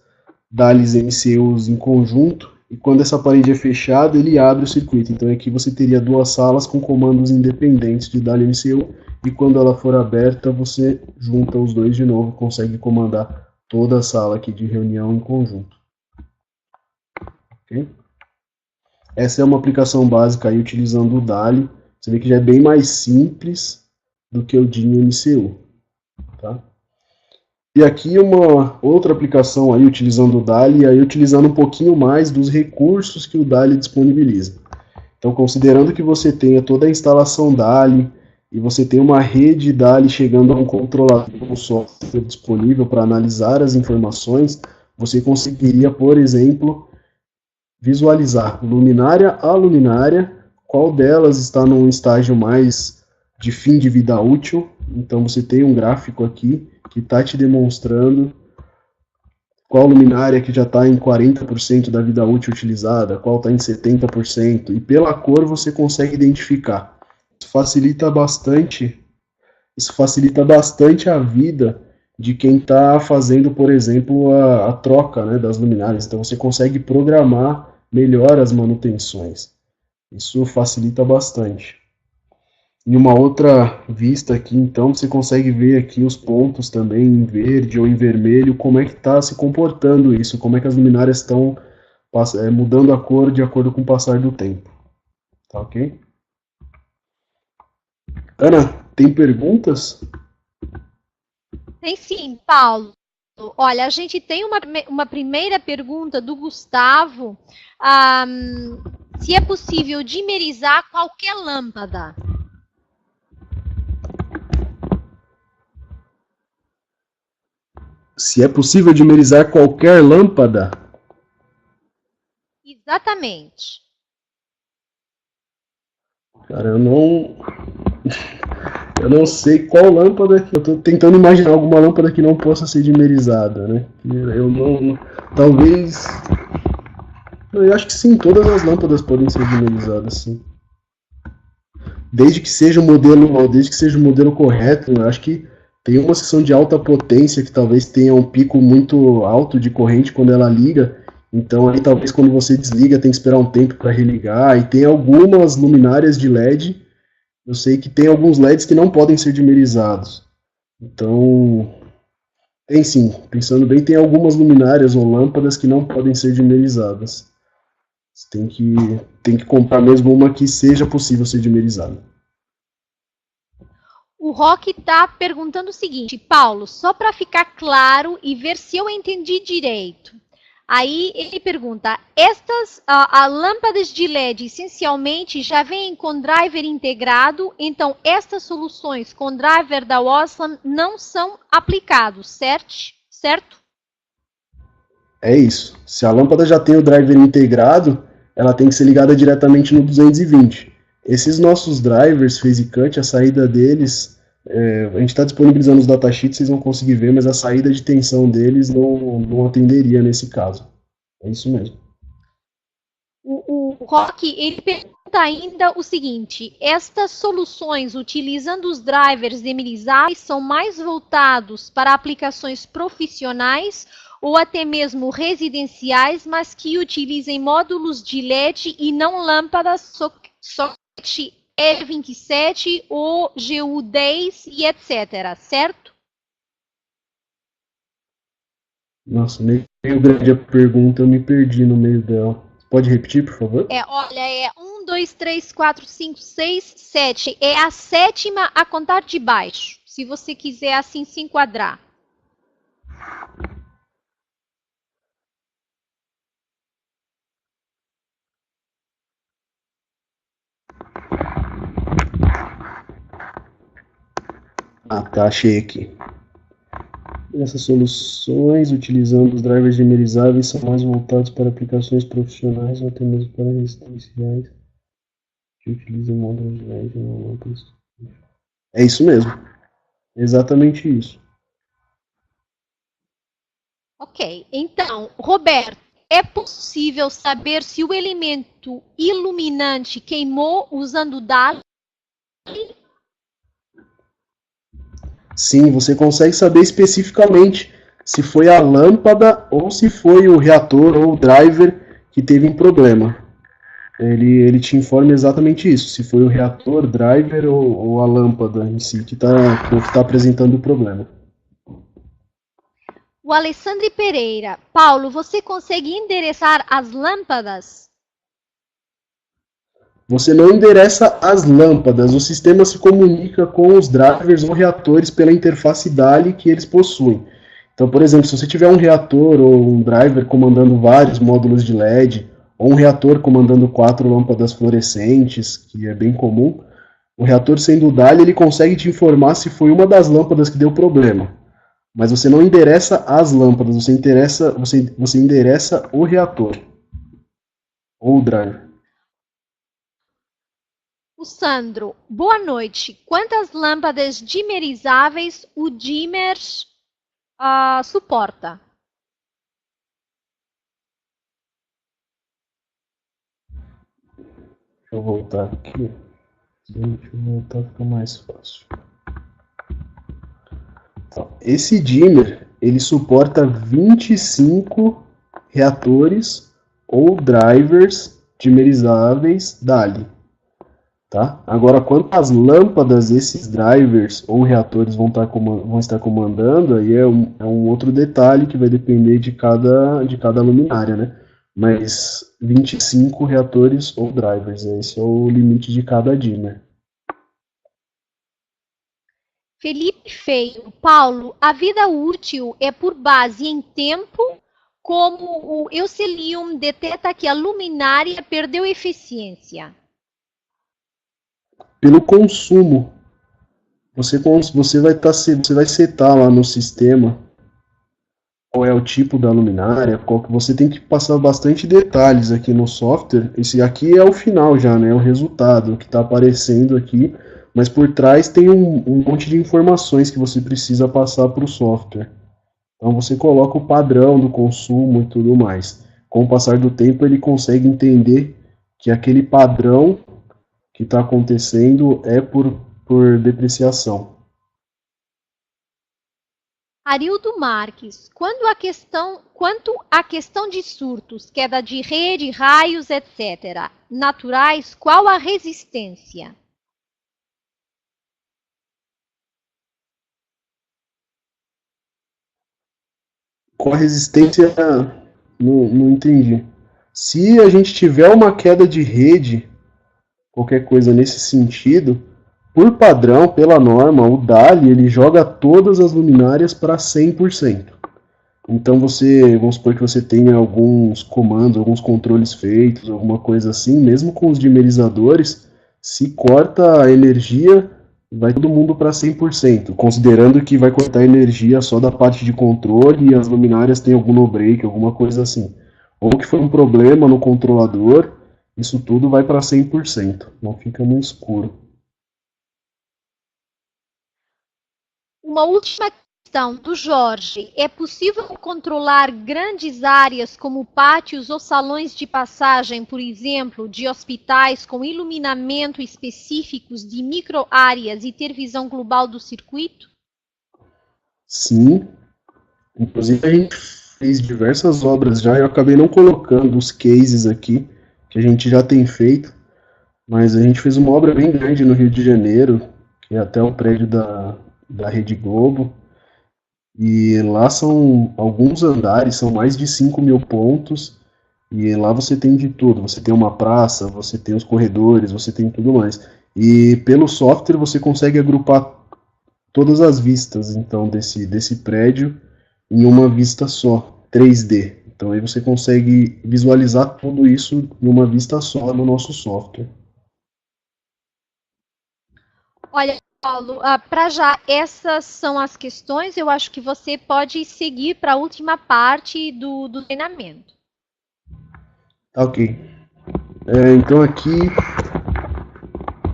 DALIs MCUs em conjunto, e quando essa parede é fechada, ele abre o circuito. Então, aqui você teria 2 salas com comandos independentes de DALI MCU, e quando ela for aberta, você junta os dois de novo e consegue comandar toda a sala aqui de reunião em conjunto. Okay? Essa é uma aplicação básica aí utilizando o DALI. Você vê que já é bem mais simples do que o DIN MCU. Tá? E aqui uma outra aplicação aí utilizando o DALI, aí utilizando um pouquinho mais dos recursos que o DALI disponibiliza. Então, considerando que você tenha toda a instalação DALI e você tem uma rede DALI chegando a um controlador, um software disponível para analisar as informações, você conseguiria, por exemplo, visualizar luminária a luminária, qual delas está num estágio mais de fim de vida útil. Então você tem um gráfico aqui que está te demonstrando qual luminária que já está em 40% da vida útil utilizada, qual está em 70%, e pela cor você consegue identificar. Isso facilita bastante a vida de quem está fazendo, por exemplo, a troca, né, das luminárias. Então você consegue programar melhor as manutenções. Isso facilita bastante. Em uma outra vista aqui, então, você consegue ver aqui os pontos também em verde ou em vermelho, como é que está se comportando isso, como é que as luminárias estão mudando a cor de acordo com o passar do tempo. Tá ok? Ana, tem perguntas? Tem sim, Paulo. Olha, a gente tem uma primeira pergunta do Gustavo. Se é possível dimerizar qualquer lâmpada. Se é possível dimerizar qualquer lâmpada? Exatamente. Cara, eu não sei qual lâmpada. Eu estou tentando imaginar alguma lâmpada que não possa ser dimerizada, né? Talvez. Eu acho que sim, todas as lâmpadas podem ser dimerizadas, sim. Desde que seja o modelo correto. Eu acho que tem uma seção de alta potência que talvez tenha um pico muito alto de corrente quando ela liga. Então aí talvez quando você desliga tem que esperar um tempo para religar. E tem algumas luminárias de LED. Eu sei que tem alguns LEDs que não podem ser dimerizados. Então, tem sim. Pensando bem, tem algumas luminárias ou lâmpadas que não podem ser dimerizadas. Você tem que comprar mesmo uma que seja possível ser dimerizada. O Rock está perguntando o seguinte, Paulo, só para ficar claro e ver se eu entendi direito. Aí ele pergunta, estas lâmpadas de LED essencialmente já vêm com driver integrado, então estas soluções com driver da Osram não são aplicados, certo? É isso. Se a lâmpada já tem o driver integrado, ela tem que ser ligada diretamente no 220. Esses nossos drivers phase cut, a saída deles, a gente está disponibilizando os datasheets, vocês vão conseguir ver, mas a saída de tensão deles não atenderia nesse caso. É isso mesmo. O Rock, ele pergunta ainda o seguinte: estas soluções utilizando os drivers demirizáveis são mais voltados para aplicações profissionais ou até mesmo residenciais, mas que utilizem módulos de LED e não lâmpadas socket E27 ou GU10 e etc, certo? Nossa, meio grande a pergunta, eu me perdi no meio dela. Pode repetir, por favor? Olha, é 1, 2, 3, 4, 5, 6, 7. É a sétima a contar de baixo, se você quiser assim se enquadrar. Ah, tá, achei aqui. Essas soluções, utilizando os drivers dimerizáveis, são mais voltados para aplicações profissionais ou até mesmo para residenciais que utilizam módulos de LED e não lâmpadas. É isso mesmo. Exatamente isso. Ok, então, Roberto, é possível saber se o elemento iluminante queimou usando DALI? Sim, você consegue saber especificamente se foi a lâmpada ou se foi o reator ou o driver que teve um problema. Ele te informa exatamente isso, se foi o reator, driver ou a lâmpada em si que tá apresentando o problema. O Alessandro Pereira. Paulo, você consegue endereçar as lâmpadas? Você não endereça as lâmpadas, o sistema se comunica com os drivers ou reatores pela interface DALI que eles possuem. Então, por exemplo, se você tiver um reator ou um driver comandando vários módulos de LED, ou um reator comandando 4 lâmpadas fluorescentes, que é bem comum, o reator sendo o DALI, ele consegue te informar se foi uma das lâmpadas que deu problema. Mas você não endereça as lâmpadas, você endereça o reator ou o driver. O Sandro, boa noite. Quantas lâmpadas dimerizáveis o dimmer suporta? Deixa eu voltar aqui. Deixa eu voltar, fica mais fácil. Então, esse dimmer, ele suporta 25 reatores ou drivers dimerizáveis DALI. Tá? Agora, quantas lâmpadas esses drivers ou reatores vão estar comandando, aí é um outro detalhe que vai depender de cada luminária, né? Mas 25 reatores ou drivers, esse é o limite de cada dimmer. Felipe Feio. Paulo, a vida útil é por base em tempo, como o Eucelium detecta que a luminária perdeu eficiência? Pelo consumo. Você vai setar lá no sistema qual é o tipo da luminária, qual que você tem que passar bastante detalhes aqui no software. Esse aqui é o final já, né? O resultado que está aparecendo aqui, mas por trás tem um monte de informações que você precisa passar para o software. Então você coloca o padrão do consumo e tudo mais. Com o passar do tempo ele consegue entender que aquele padrão que está acontecendo é por depreciação. Arildo Marques, quanto à questão de surtos, queda de rede, raios, etc., naturais, qual a resistência? Com a resistência, não entendi. Se a gente tiver uma queda de rede, qualquer coisa nesse sentido, por padrão, pela norma, o DALI ele joga todas as luminárias para 100%. Então vamos supor que você tenha alguns comandos, alguns controles feitos, alguma coisa assim, mesmo com os dimerizadores, se corta a energia, vai todo mundo para 100%, considerando que vai cortar energia só da parte de controle e as luminárias têm algum no-break, alguma coisa assim. Ou que foi um problema no controlador, isso tudo vai para 100%, não fica no escuro. Uma última Questão do Jorge: é possível controlar grandes áreas como pátios ou salões de passagem, por exemplo, de hospitais com iluminamento específicos de microáreas e ter visão global do circuito? Sim, inclusive a gente fez diversas obras já, eu acabei não colocando os cases aqui, que a gente já tem feito, mas a gente fez uma obra bem grande no Rio de Janeiro, que é até o prédio da Rede Globo, e lá são alguns andares, são mais de 5.000 pontos, e lá você tem de tudo, você tem uma praça, você tem os corredores, você tem tudo mais. E pelo software você consegue agrupar todas as vistas, então, desse prédio em uma vista só, 3D. Então aí você consegue visualizar tudo isso em uma vista só no nosso software. Olha, Paulo, para já essas são as questões. Eu acho que você pode seguir para a última parte do treinamento. Tá, ok. Então aqui,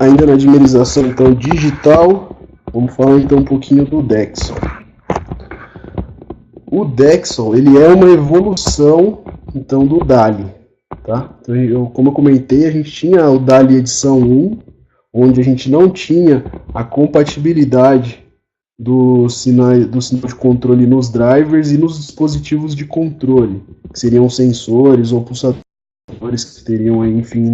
ainda na dimerização então, digital, vamos falar então um pouquinho do Dexel. O Dexel, ele é uma evolução então do DALI, tá? Então, como eu comentei, a gente tinha o DALI edição 1, onde a gente não tinha a compatibilidade do sinal de controle nos drivers e nos dispositivos de controle, que seriam sensores ou pulsadores que teriam aí, enfim,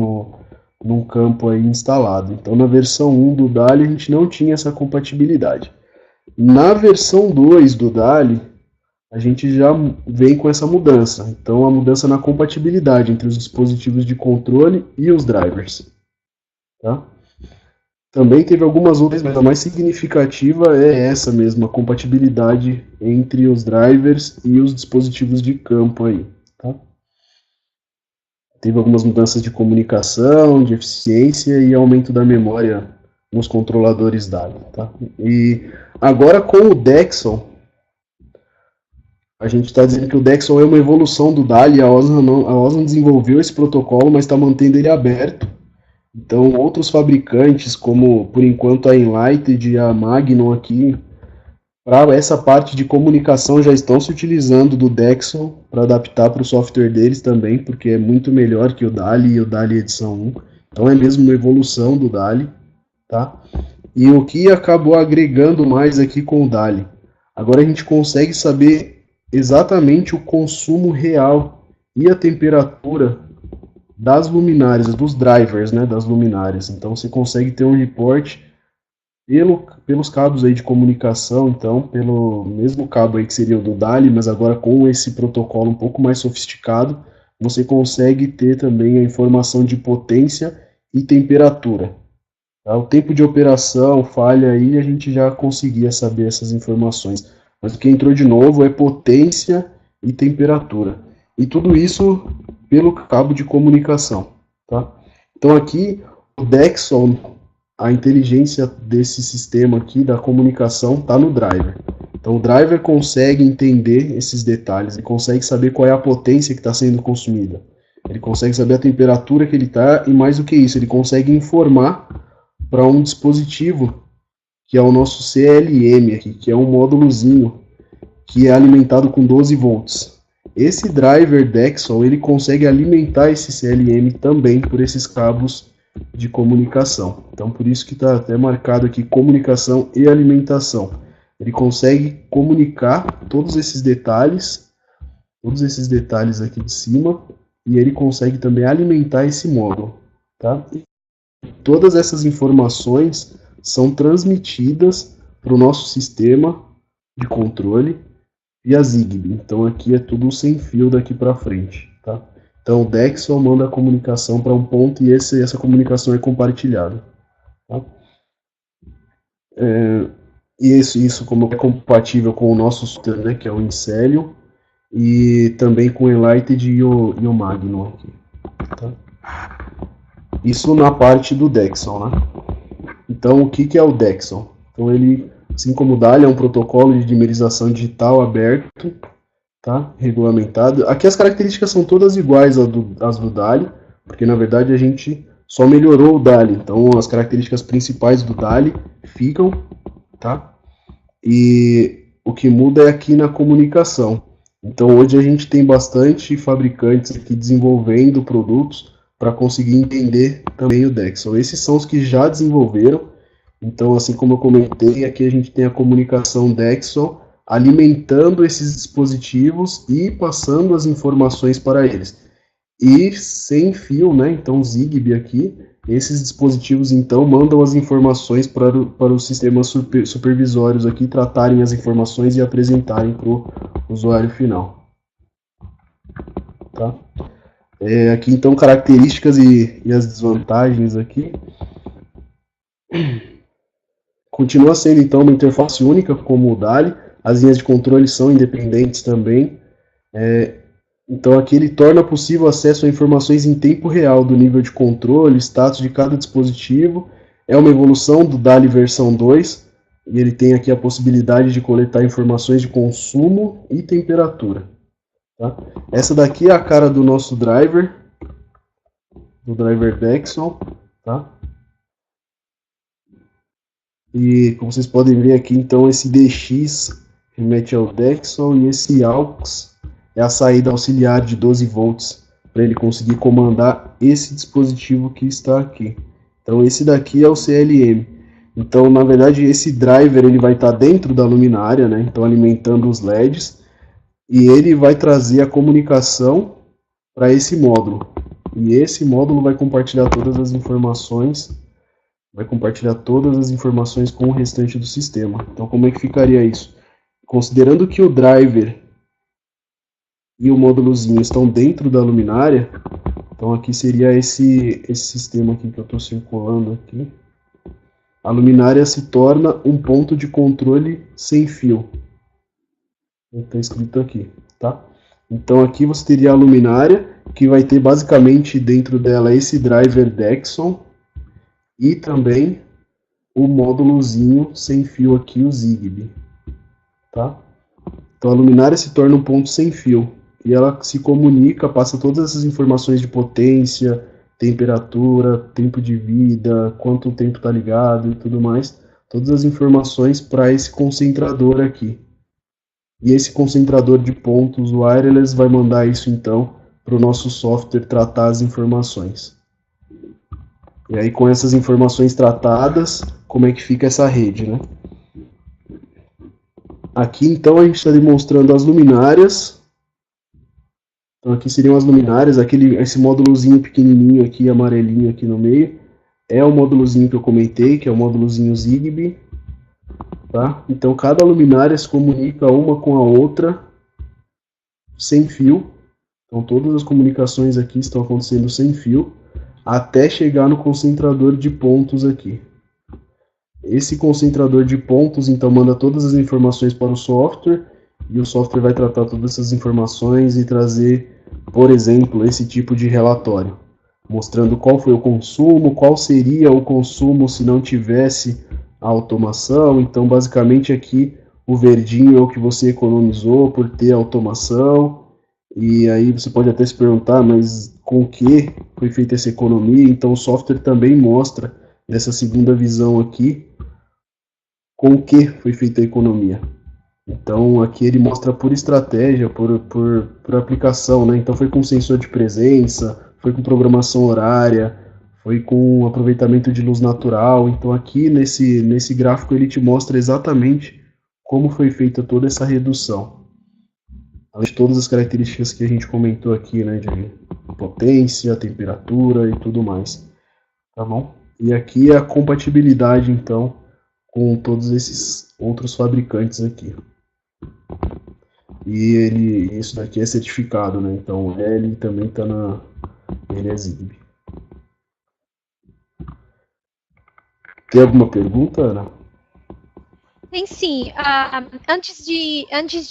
num campo aí instalado. Então, na versão 1 do DALI, a gente não tinha essa compatibilidade. Na versão 2 do DALI, a gente já vem com essa mudança. Então, a mudança na compatibilidade entre os dispositivos de controle e os drivers. Tá? Também teve algumas outras, mas a mais significativa é essa mesma, a compatibilidade entre os drivers e os dispositivos de campo aí. Tá? Teve algumas mudanças de comunicação, de eficiência e aumento da memória nos controladores DALI. Tá? E agora com o Dexel, a gente está dizendo que o Dexel é uma evolução do DALI, a Osram desenvolveu esse protocolo, mas está mantendo ele aberto. Então, outros fabricantes, como por enquanto a Enlighted e a Magnum aqui, para essa parte de comunicação já estão se utilizando do Dexel para adaptar para o software deles também, porque é muito melhor que o DALI e o DALI edição 1. Então é mesmo uma evolução do DALI, tá? E o que acabou agregando mais aqui com o DALI? Agora a gente consegue saber exatamente o consumo real e a temperatura das luminárias, dos drivers, né, das luminárias. Então você consegue ter um report pelos cabos aí de comunicação, então pelo mesmo cabo aí que seria o do DALI, mas agora com esse protocolo um pouco mais sofisticado, você consegue ter também a informação de potência e temperatura. Tá? O tempo de operação, falha aí, a gente já conseguia saber essas informações. Mas o que entrou de novo é potência e temperatura. E tudo isso pelo cabo de comunicação. Tá? Então aqui o Dexel, a inteligência desse sistema aqui da comunicação está no driver. Então o driver consegue entender esses detalhes, ele consegue saber qual é a potência que está sendo consumida. Ele consegue saber a temperatura que ele está e mais do que isso, ele consegue informar para um dispositivo que é o nosso CLM aqui, que é um módulozinho que é alimentado com 12 volts. Esse driver Dexel, ele consegue alimentar esse CLM também por esses cabos de comunicação. Então, por isso que está até marcado aqui comunicação e alimentação. Ele consegue comunicar todos esses detalhes aqui de cima, e ele consegue também alimentar esse módulo. Tá? Todas essas informações são transmitidas para o nosso sistema de controle via Zigbee. Então aqui é tudo sem fio daqui para frente. Tá? Então o Dexel manda a comunicação para um ponto e essa comunicação é compartilhada. Tá? E isso como é compatível com o nosso software, né, que é o Incelium, e também com o Enlighted e o Magnum aqui. Tá? Isso na parte do Dexel, né? Então, o que é o Dexel? Então, ele, assim como o DALI, é um protocolo de dimerização digital aberto, tá? Regulamentado. Aqui as características são todas iguais às do DALI, porque, na verdade, a gente só melhorou o DALI. Então, as características principais do DALI ficam, tá? E o que muda é aqui na comunicação. Então hoje a gente tem bastante fabricantes aqui desenvolvendo produtos para conseguir entender também o Dexel. Esses são os que já desenvolveram. Então, assim como eu comentei, aqui a gente tem a comunicação Dexel alimentando esses dispositivos e passando as informações para eles. E sem fio, né? Então Zigbee aqui, esses dispositivos então mandam as informações para os sistemas supervisórios aqui tratarem as informações e apresentarem para o usuário final. Tá? Aqui então características e as desvantagens aqui. Continua sendo então uma interface única como o DALI, as linhas de controle são independentes também. Então aqui ele torna possível acesso a informações em tempo real do nível de controle, status de cada dispositivo. É uma evolução do DALI versão 2, e ele tem aqui a possibilidade de coletar informações de consumo e temperatura. Tá? Essa daqui é a cara do nosso driver, do driver Dexel. Tá? E como vocês podem ver aqui, então esse DX remete ao Dexel e esse AUX é a saída auxiliar de 12 volts para ele conseguir comandar esse dispositivo que está aqui. Então esse daqui é o CLM. Então na verdade esse driver ele vai estar dentro da luminária, né? Então alimentando os LEDs, e ele vai trazer a comunicação para esse módulo. E esse módulo vai compartilhar todas as informações. Vai compartilhar todas as informações com o restante do sistema. Então, como é que ficaria isso? Considerando que o driver e o módulozinho estão dentro da luminária, então aqui seria esse sistema aqui que eu estou circulando aqui. A luminária se torna um ponto de controle sem fio. Está escrito aqui, tá? Então aqui você teria a luminária, que vai ter basicamente dentro dela esse driver Dexel, e também o módulozinho sem fio aqui, o Zigbee. Tá? Então a luminária se torna um ponto sem fio. E ela se comunica, passa todas essas informações de potência, temperatura, tempo de vida, quanto tempo está ligado e tudo mais. Todas as informações para esse concentrador aqui. E esse concentrador de pontos wireless vai mandar isso então para o nosso software tratar as informações. E aí com essas informações tratadas, como é que fica essa rede, né? Aqui então a gente está demonstrando as luminárias. Então aqui seriam as luminárias, esse módulozinho pequenininho aqui, amarelinho aqui no meio, é o módulozinho que eu comentei, que é o módulozinho Zigbee. Tá? Então cada luminária se comunica uma com a outra sem fio. Então todas as comunicações aqui estão acontecendo sem fio, até chegar no concentrador de pontos aqui. Esse concentrador de pontos, então, manda todas as informações para o software, e o software vai tratar todas essas informações e trazer, por exemplo, esse tipo de relatório, mostrando qual foi o consumo, qual seria o consumo se não tivesse a automação. Então, basicamente, aqui, o verdinho é o que você economizou por ter automação, e aí você pode até se perguntar, mas com o que foi feita essa economia? Então o software também mostra, nessa segunda visão aqui, com o que foi feita a economia. Então aqui ele mostra por estratégia, por aplicação, né? Então foi com sensor de presença, foi com programação horária, foi com aproveitamento de luz natural. Então aqui nesse gráfico ele te mostra exatamente como foi feita toda essa redução. Além de todas as características que a gente comentou aqui, né, de potência, temperatura e tudo mais, tá bom? E aqui é a compatibilidade, então, com todos esses outros fabricantes aqui. E isso daqui é certificado, né? Então, ele também está na Zigbee. Tem alguma pergunta, Ana? Tem sim. Antes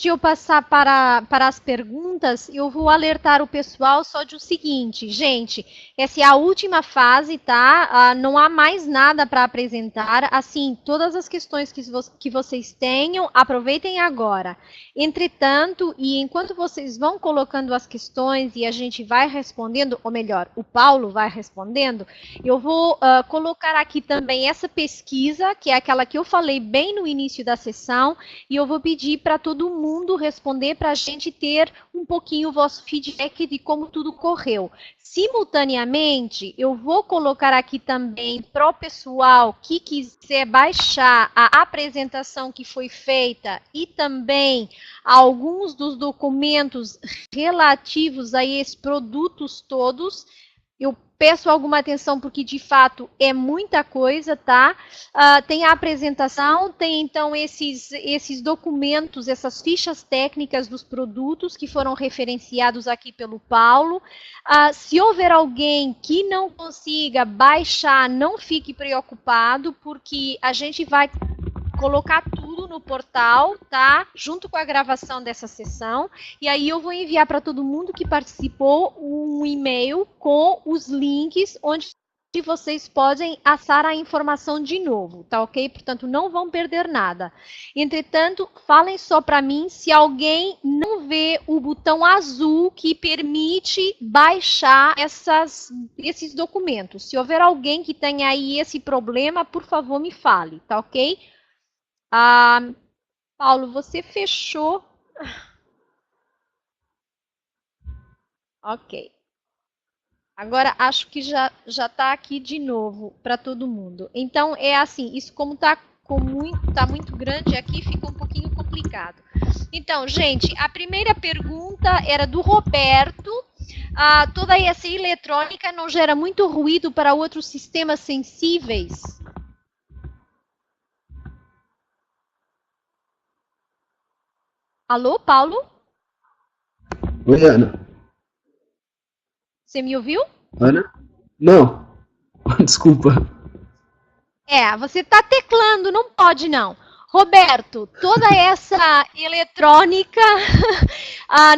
de eu passar para as perguntas, eu vou alertar o pessoal só de o seguinte, gente, essa é a última fase, tá? Não há mais nada para apresentar. Assim, todas as questões que vocês tenham, aproveitem agora. Entretanto, e enquanto vocês vão colocando as questões e a gente vai respondendo, ou melhor, o Paulo vai respondendo, eu vou colocar aqui também essa pesquisa, que é aquela que eu falei bem no início início da sessão e eu vou pedir para todo mundo responder para a gente ter um pouquinho o vosso feedback de como tudo correu. Simultaneamente, eu vou colocar aqui também para o pessoal que quiser baixar a apresentação que foi feita e também alguns dos documentos relativos a esses produtos todos. Eu peço alguma atenção porque, de fato, é muita coisa, tá? Tem a apresentação, tem, então, esses documentos, essas fichas técnicas dos produtos que foram referenciados aqui pelo Paulo. Se houver alguém que não consiga baixar, não fique preocupado, porque a gente vai colocar tudo no portal, tá? Junto com a gravação dessa sessão. E aí eu vou enviar para todo mundo que participou um e-mail com os links onde vocês podem acessar a informação de novo, tá ok? Portanto, não vão perder nada. Entretanto, falem só para mim se alguém não vê o botão azul que permite baixar esses documentos. Se houver alguém que tenha aí esse problema, por favor, me fale, tá ok? Paulo, você fechou. Ok. Agora, acho que já está aqui de novo para todo mundo. Então, é assim, isso como está muito grande aqui, fica um pouquinho complicado. Então, gente, a primeira pergunta era do Roberto. Toda essa eletrônica não gera muito ruído para outros sistemas sensíveis? Alô, Paulo? Oi, Ana. Você me ouviu? Ana? Não. Desculpa. Você está teclando, não pode não. Roberto, toda essa eletrônica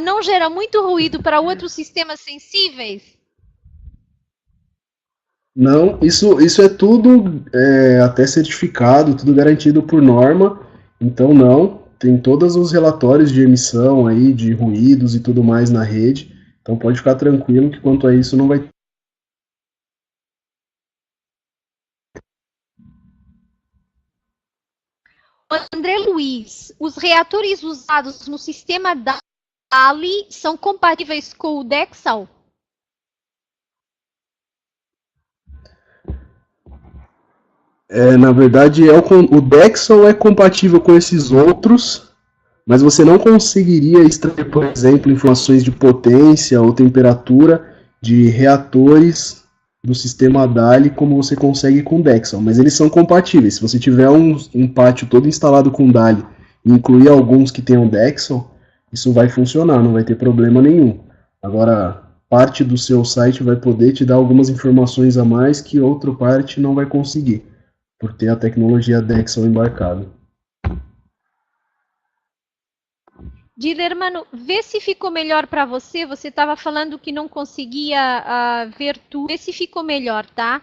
não gera muito ruído para outros sistemas sensíveis? Não, isso é tudo até certificado, tudo garantido por norma, então não. Tem todos os relatórios de emissão aí, de ruídos e tudo mais na rede. Então pode ficar tranquilo que quanto a isso não vai. André Luiz, os reatores usados no sistema DALI são compatíveis com o Dexal? Na verdade, o Dexal é compatível com esses outros, mas você não conseguiria extrair, por exemplo, informações de potência ou temperatura de reatores do sistema DALI como você consegue com o Dexal, mas eles são compatíveis. Se você tiver um pátio todo instalado com DALI e incluir alguns que tenham Dexal, isso vai funcionar, não vai ter problema nenhum. Agora, parte do seu site vai poder te dar algumas informações a mais que outra parte não vai conseguir, por ter a tecnologia Dexal embarcada. Dilermano, vê se ficou melhor para você. Você estava falando que não conseguia ver tudo. Vê se ficou melhor, tá?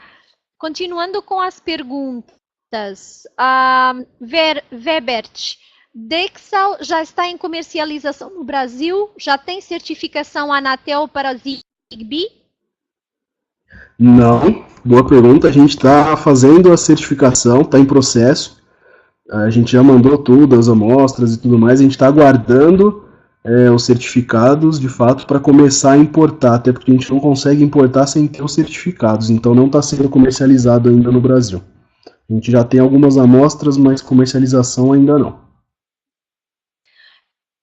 Continuando com as perguntas. Webert, Dexal já está em comercialização no Brasil? Já tem certificação Anatel para Zigbee? Não, boa pergunta. A gente está fazendo a certificação, está em processo. A gente já mandou tudo, as amostras e tudo mais. A gente está aguardando os certificados, de fato, para começar a importar. Até porque a gente não consegue importar sem ter os certificados. Então não está sendo comercializado ainda no Brasil. A gente já tem algumas amostras, mas comercialização ainda não.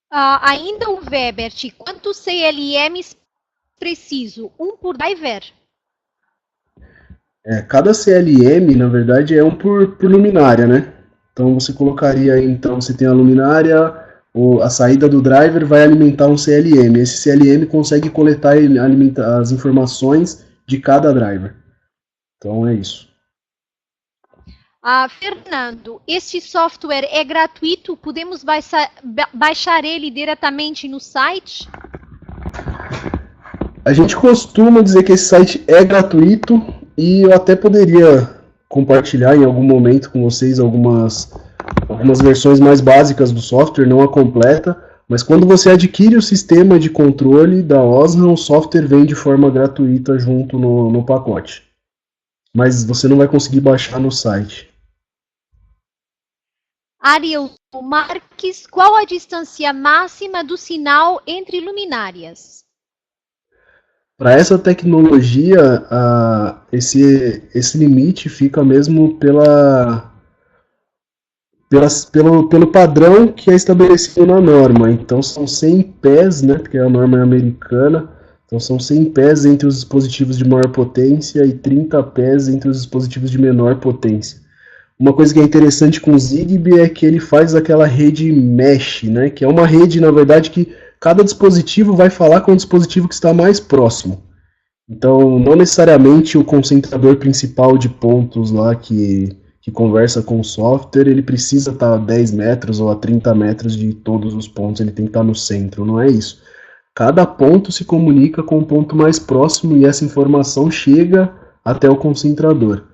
Ainda o Webert, quantos CLMs preciso? Um por driver? Cada CLM, na verdade, é um por luminária, né? Então você colocaria, você tem a luminária, a saída do driver vai alimentar um CLM. Esse CLM consegue coletar e alimentar as informações de cada driver. Então é isso. Fernando, este software é gratuito? Podemos baixar ele diretamente no site? A gente costuma dizer que esse site é gratuito e eu até poderia compartilhar em algum momento com vocês algumas versões mais básicas do software, não a completa, mas quando você adquire o sistema de controle da Osram, o software vem de forma gratuita junto no pacote. Mas você não vai conseguir baixar no site. Ariel Marques, qual a distância máxima do sinal entre luminárias? Para essa tecnologia, esse limite fica mesmo pelo padrão que é estabelecido na norma. Então são 100 pés, né, porque a norma é americana, então são 100 pés entre os dispositivos de maior potência e 30 pés entre os dispositivos de menor potência. Uma coisa que é interessante com o Zigbee é que ele faz aquela rede mesh, né, que é uma rede, na verdade, que cada dispositivo vai falar com o dispositivo que está mais próximo. Então, não necessariamente o concentrador principal de pontos lá que conversa com o software, ele precisa estar a 10 metros ou a 30 metros de todos os pontos, ele tem que estar no centro, não é isso. Cada ponto se comunica com o ponto mais próximo e essa informação chega até o concentrador.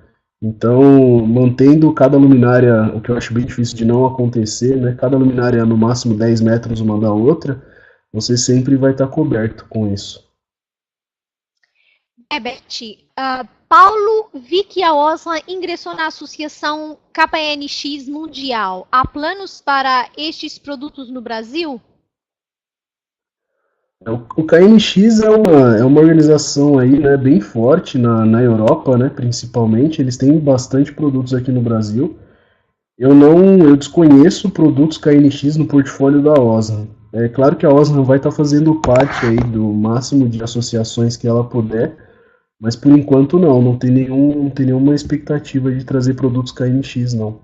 Então, mantendo cada luminária, o que eu acho bem difícil de não acontecer, né? Cada luminária no máximo 10 metros uma da outra, você sempre vai estar coberto com isso. Herbert, Paulo, vi que a Osram ingressou na associação KNX Mundial. Há planos para estes produtos no Brasil? O KNX é uma organização aí, né, bem forte na Europa, né, principalmente. Eles têm bastante produtos aqui no Brasil. Eu desconheço produtos KNX no portfólio da Osram. É claro que a Osram vai estar fazendo parte aí do máximo de associações que ela puder, mas por enquanto não tem nenhuma expectativa de trazer produtos KNX, não.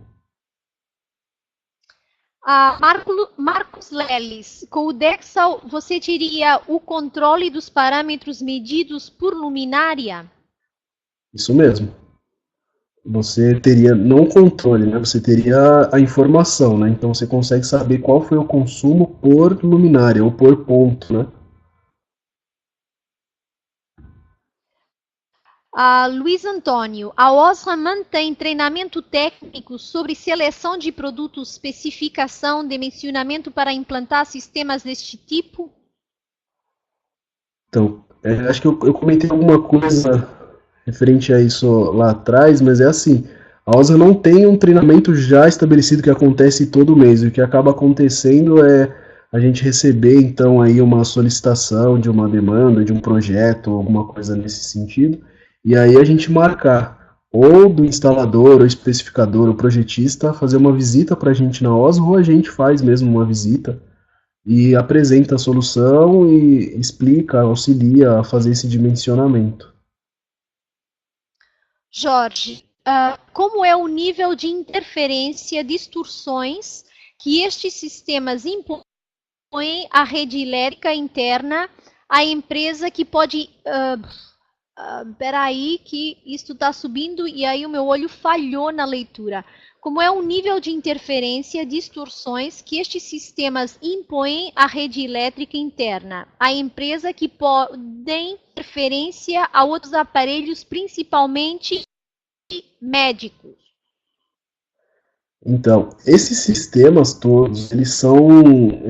Marcos Leles, com o Dexal, você teria o controle dos parâmetros medidos por luminária? Isso mesmo. Você teria, não o controle, né? Você teria a informação, né? Então você consegue saber qual foi o consumo por luminária ou por ponto, né? Luiz Antônio, a Osram mantém treinamento técnico sobre seleção de produtos, especificação, dimensionamento para implantar sistemas deste tipo? Então, acho que eu comentei alguma coisa referente a isso lá atrás, mas é assim, a OSA não tem um treinamento já estabelecido que acontece todo mês. O que acaba acontecendo é a gente receber, então, aí uma solicitação de uma demanda, de um projeto, alguma coisa nesse sentido, e aí a gente marcar, ou do instalador, ou especificador, ou projetista, fazer uma visita para a gente na OSA, ou a gente faz mesmo uma visita, e apresenta a solução e explica, auxilia a fazer esse dimensionamento. Jorge, como é o nível de interferência, distorções que estes sistemas impõem à rede elétrica interna, à empresa que pode... Peraí, que isto está subindo e aí o meu olho falhou na leitura. Como é o nível de interferência, distorções que estes sistemas impõem à rede elétrica interna, à empresa que podem interferência a outros aparelhos, principalmente médicos? Então, esses sistemas todos, eles são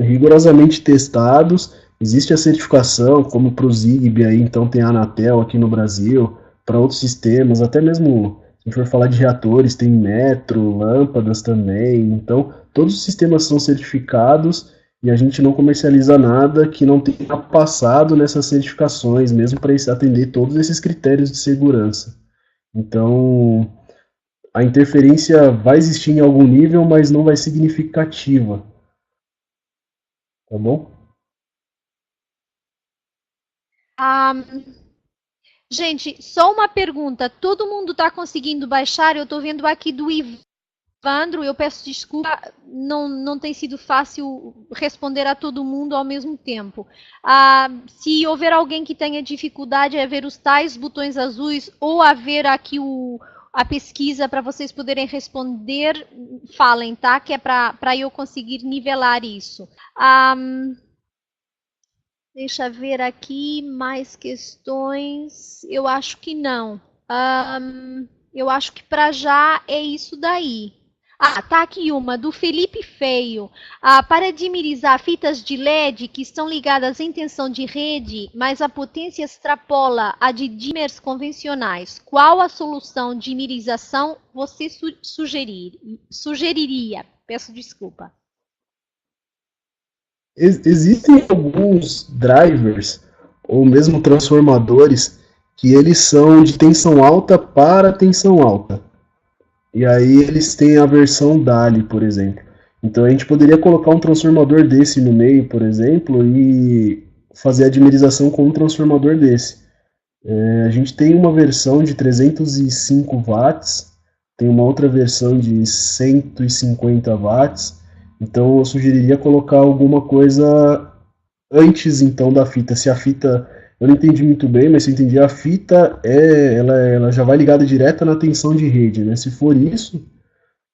rigorosamente testados. Existe a certificação, como para o Zigbee, aí, então tem a Anatel aqui no Brasil, para outros sistemas, até mesmo, se a gente for falar de reatores, tem metro, lâmpadas também. Então, todos os sistemas são certificados e a gente não comercializa nada que não tenha passado nessas certificações, mesmo para atender todos esses critérios de segurança. Então, a interferência vai existir em algum nível, mas não vai ser significativa. Tá bom? Gente, só uma pergunta. Todo mundo está conseguindo baixar? Eu estou vendo aqui do Ivandro, eu peço desculpa, não tem sido fácil responder a todo mundo ao mesmo tempo. Se houver alguém que tenha dificuldade a ver os tais botões azuis ou a ver aqui a pesquisa para vocês poderem responder, falem, tá? Que é para eu conseguir nivelar isso. Deixa eu ver aqui mais questões. Eu acho que não. Eu acho que para já é isso daí. Tá aqui uma, do Felipe Feio. Para dimerizar fitas de LED que estão ligadas em tensão de rede, mas a potência extrapola a de dimmers convencionais, qual a solução de dimerização você sugeriria? Peço desculpa. Existem alguns drivers, ou mesmo transformadores, que eles são de tensão alta para tensão alta. E aí eles têm a versão DALI, por exemplo. Então a gente poderia colocar um transformador desse no meio, por exemplo, e fazer a dimerização com um transformador desse. A gente tem uma versão de 305 watts, tem uma outra versão de 150 watts, então eu sugeriria colocar alguma coisa antes então da fita. Se a fita, eu não entendi muito bem, mas se eu entendi, a fita ela já vai ligada direto na tensão de rede, né? Se for isso,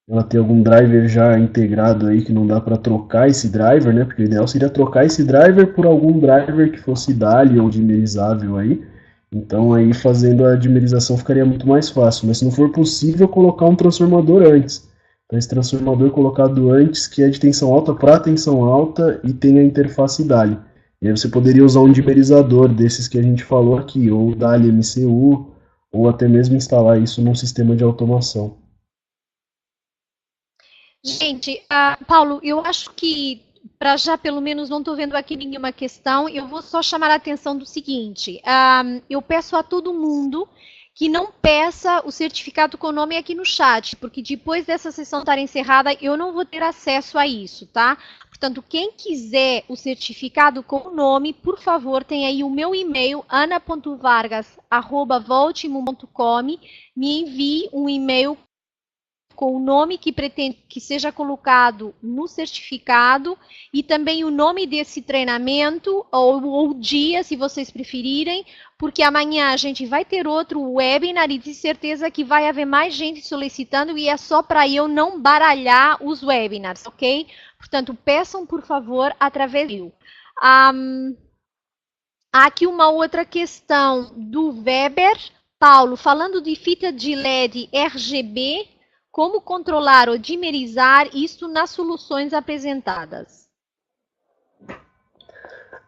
ela tem algum driver já integrado aí que não dá para trocar esse driver, né? Porque o ideal seria trocar esse driver por algum driver que fosse DALI ou dimerizável aí. Então aí fazendo a dimerização ficaria muito mais fácil. Mas se não for possível, colocar um transformador antes. Então esse transformador colocado antes, que é de tensão alta para tensão alta e tem a interface DALI. E aí você poderia usar um dimerizador desses que a gente falou aqui, ou DALI MCU, ou até mesmo instalar isso num sistema de automação. Gente, Paulo, eu acho que, para já, pelo menos, não estou vendo aqui nenhuma questão, eu vou só chamar a atenção do seguinte, eu peço a todo mundo que não peça o certificado com o nome aqui no chat, porque depois dessa sessão estar encerrada, eu não vou ter acesso a isso, tá? Portanto, quem quiser o certificado com o nome, por favor, tem aí o meu e-mail, ana.vargas@voltimum.com, me envie um e-mail com o nome que pretende que seja colocado no certificado e também o nome desse treinamento ou dia, se vocês preferirem, porque amanhã a gente vai ter outro webinar e de certeza que vai haver mais gente solicitando e é só para eu não baralhar os webinars, ok? Portanto, peçam, por favor, através do há aqui uma outra questão do Weber. Paulo, falando de fita de LED RGB, como controlar ou dimerizar isso nas soluções apresentadas?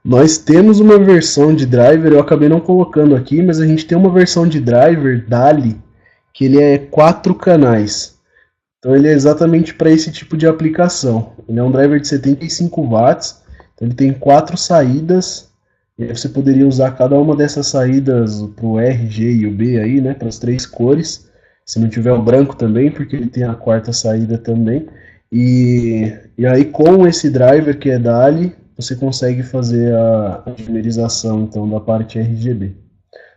Nós temos uma versão de driver, eu acabei não colocando aqui, mas a gente tem uma versão de driver DALI, que ele é 4 canais. Então ele é exatamente para esse tipo de aplicação. Ele é um driver de 75 watts, então ele tem 4 saídas, e aí você poderia usar cada uma dessas saídas para o R, G e o B aí, né, para as 3 cores. Se não tiver o branco também, porque ele tem a 4ª saída também. E aí com esse driver que é DALI, você consegue fazer a dimerização então da parte RGB.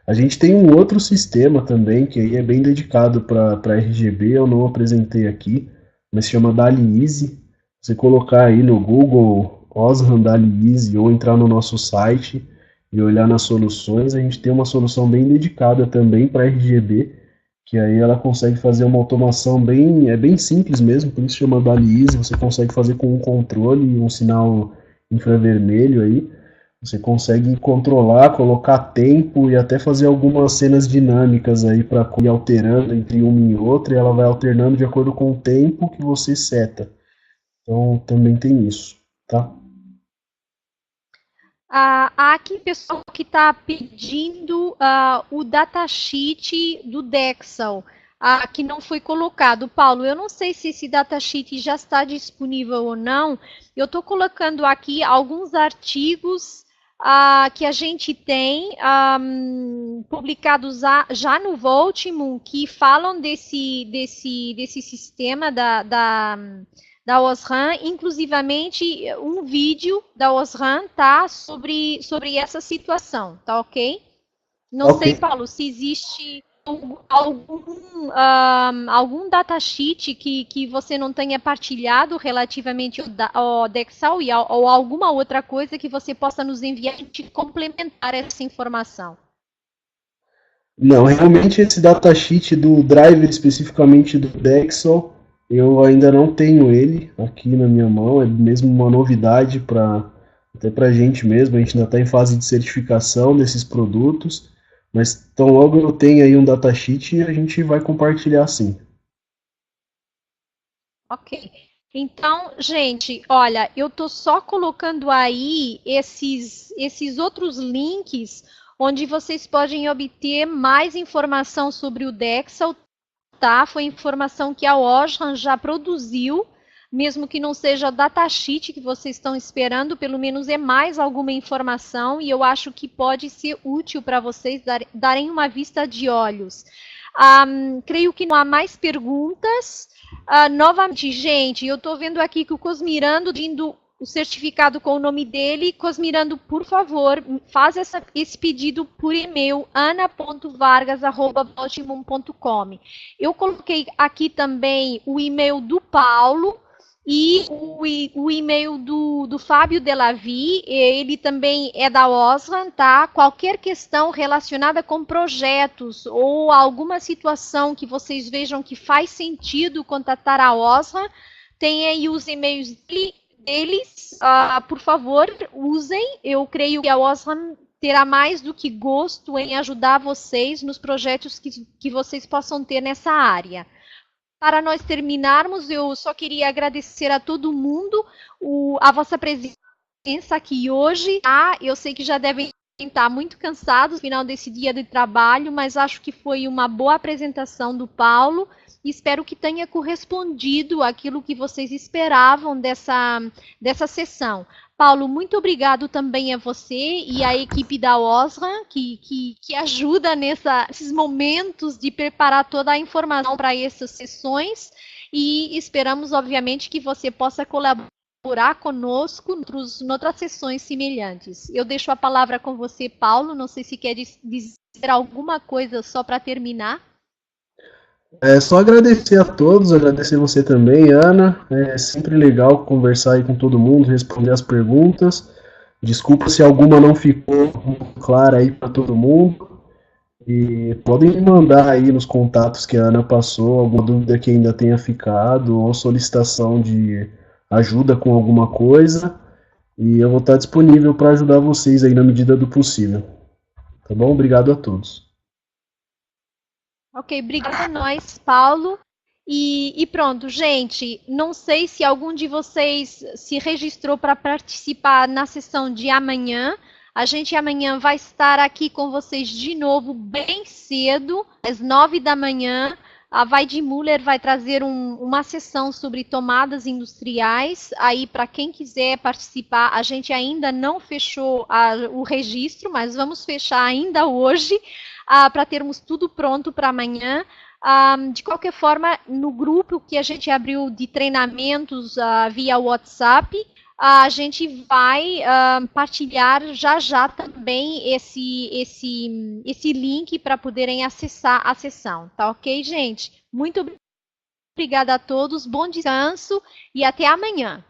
A gente tem um outro sistema também, que aí é bem dedicado para RGB, eu não apresentei aqui, mas se chama DALI Easy. Você colocar aí no Google Osram DALI Easy ou entrar no nosso site e olhar nas soluções, a gente tem uma solução bem dedicada também para RGB, que aí ela consegue fazer uma automação bem simples mesmo, por isso chama DALI Easy. Você consegue fazer com um controle e um sinal infravermelho aí, você consegue controlar, colocar tempo e até fazer algumas cenas dinâmicas aí para ir alterando entre uma e outra, e ela vai alternando de acordo com o tempo que você seta. Então também tem isso, tá? Há aqui pessoal que está pedindo o datasheet do Dexel, que não foi colocado. Paulo, eu não sei se esse datasheet já está disponível ou não. Eu estou colocando aqui alguns artigos que a gente tem publicados já no Voltimum, que falam desse sistema da Osram, inclusivamente um vídeo da Osram, tá, sobre essa situação, tá ok? Não sei, Paulo, se existe algum datasheet que você não tenha partilhado relativamente ao Dexel ou alguma outra coisa que você possa nos enviar e complementar essa informação. Não, realmente esse datasheet do driver especificamente do Dexel, eu ainda não tenho ele aqui na minha mão, é mesmo uma novidade até para a gente mesmo, a gente ainda está em fase de certificação desses produtos, mas tão logo eu tenho aí um datasheet, a gente vai compartilhar sim. Ok. Então, gente, olha, eu tô só colocando aí esses outros links onde vocês podem obter mais informação sobre o Dexel, tá? Foi informação que a Osram já produziu, mesmo que não seja datasheet que vocês estão esperando, pelo menos é mais alguma informação e eu acho que pode ser útil para vocês darem uma vista de olhos. Creio que não há mais perguntas. Novamente, gente, eu estou vendo aqui que o Cosmirando indo o certificado com o nome dele. Cosmirando, por favor, faz esse pedido por e-mail, ana.vargas@baltimore.com. Eu coloquei aqui também o e-mail do Paulo e o e-mail do Fábio Delavi, ele também é da Osram, tá? Qualquer questão relacionada com projetos ou alguma situação que vocês vejam que faz sentido contatar a Osram, tem aí os e-mails deles, por favor, usem. Eu creio que a Osram terá mais do que gosto em ajudar vocês nos projetos que vocês possam ter nessa área. Para nós terminarmos, eu só queria agradecer a todo mundo a vossa presença aqui hoje. Eu sei que já devem estar muito cansados no final desse dia de trabalho, mas acho que foi uma boa apresentação do Paulo. Espero que tenha correspondido àquilo que vocês esperavam dessa sessão. Paulo, muito obrigado também a você e à equipe da Osram, que ajuda nesses momentos de preparar toda a informação para essas sessões, e esperamos, obviamente, que você possa colaborar conosco em outras sessões semelhantes. Eu deixo a palavra com você, Paulo, não sei se quer dizer alguma coisa só para terminar. É só agradecer a todos, agradecer você também, Ana. É sempre legal conversar aí com todo mundo, responder as perguntas. Desculpa se alguma não ficou clara aí para todo mundo. E podem me mandar aí nos contatos que a Ana passou, alguma dúvida que ainda tenha ficado, ou solicitação de ajuda com alguma coisa. E eu vou estar disponível para ajudar vocês aí na medida do possível. Tá bom? Obrigado a todos. Ok, obrigada a nós, Paulo. E pronto, gente, não sei se algum de vocês se registrou para participar na sessão de amanhã. A gente amanhã vai estar aqui com vocês de novo bem cedo, às 9 da manhã. A Weidmuller vai trazer uma sessão sobre tomadas industriais. Aí, para quem quiser participar, a gente ainda não fechou o registro, mas vamos fechar ainda hoje, para termos tudo pronto para amanhã. De qualquer forma, no grupo que a gente abriu de treinamentos via WhatsApp, a gente vai partilhar já também esse link para poderem acessar a sessão, tá ok, gente? Muito obrigada a todos, bom descanso e até amanhã.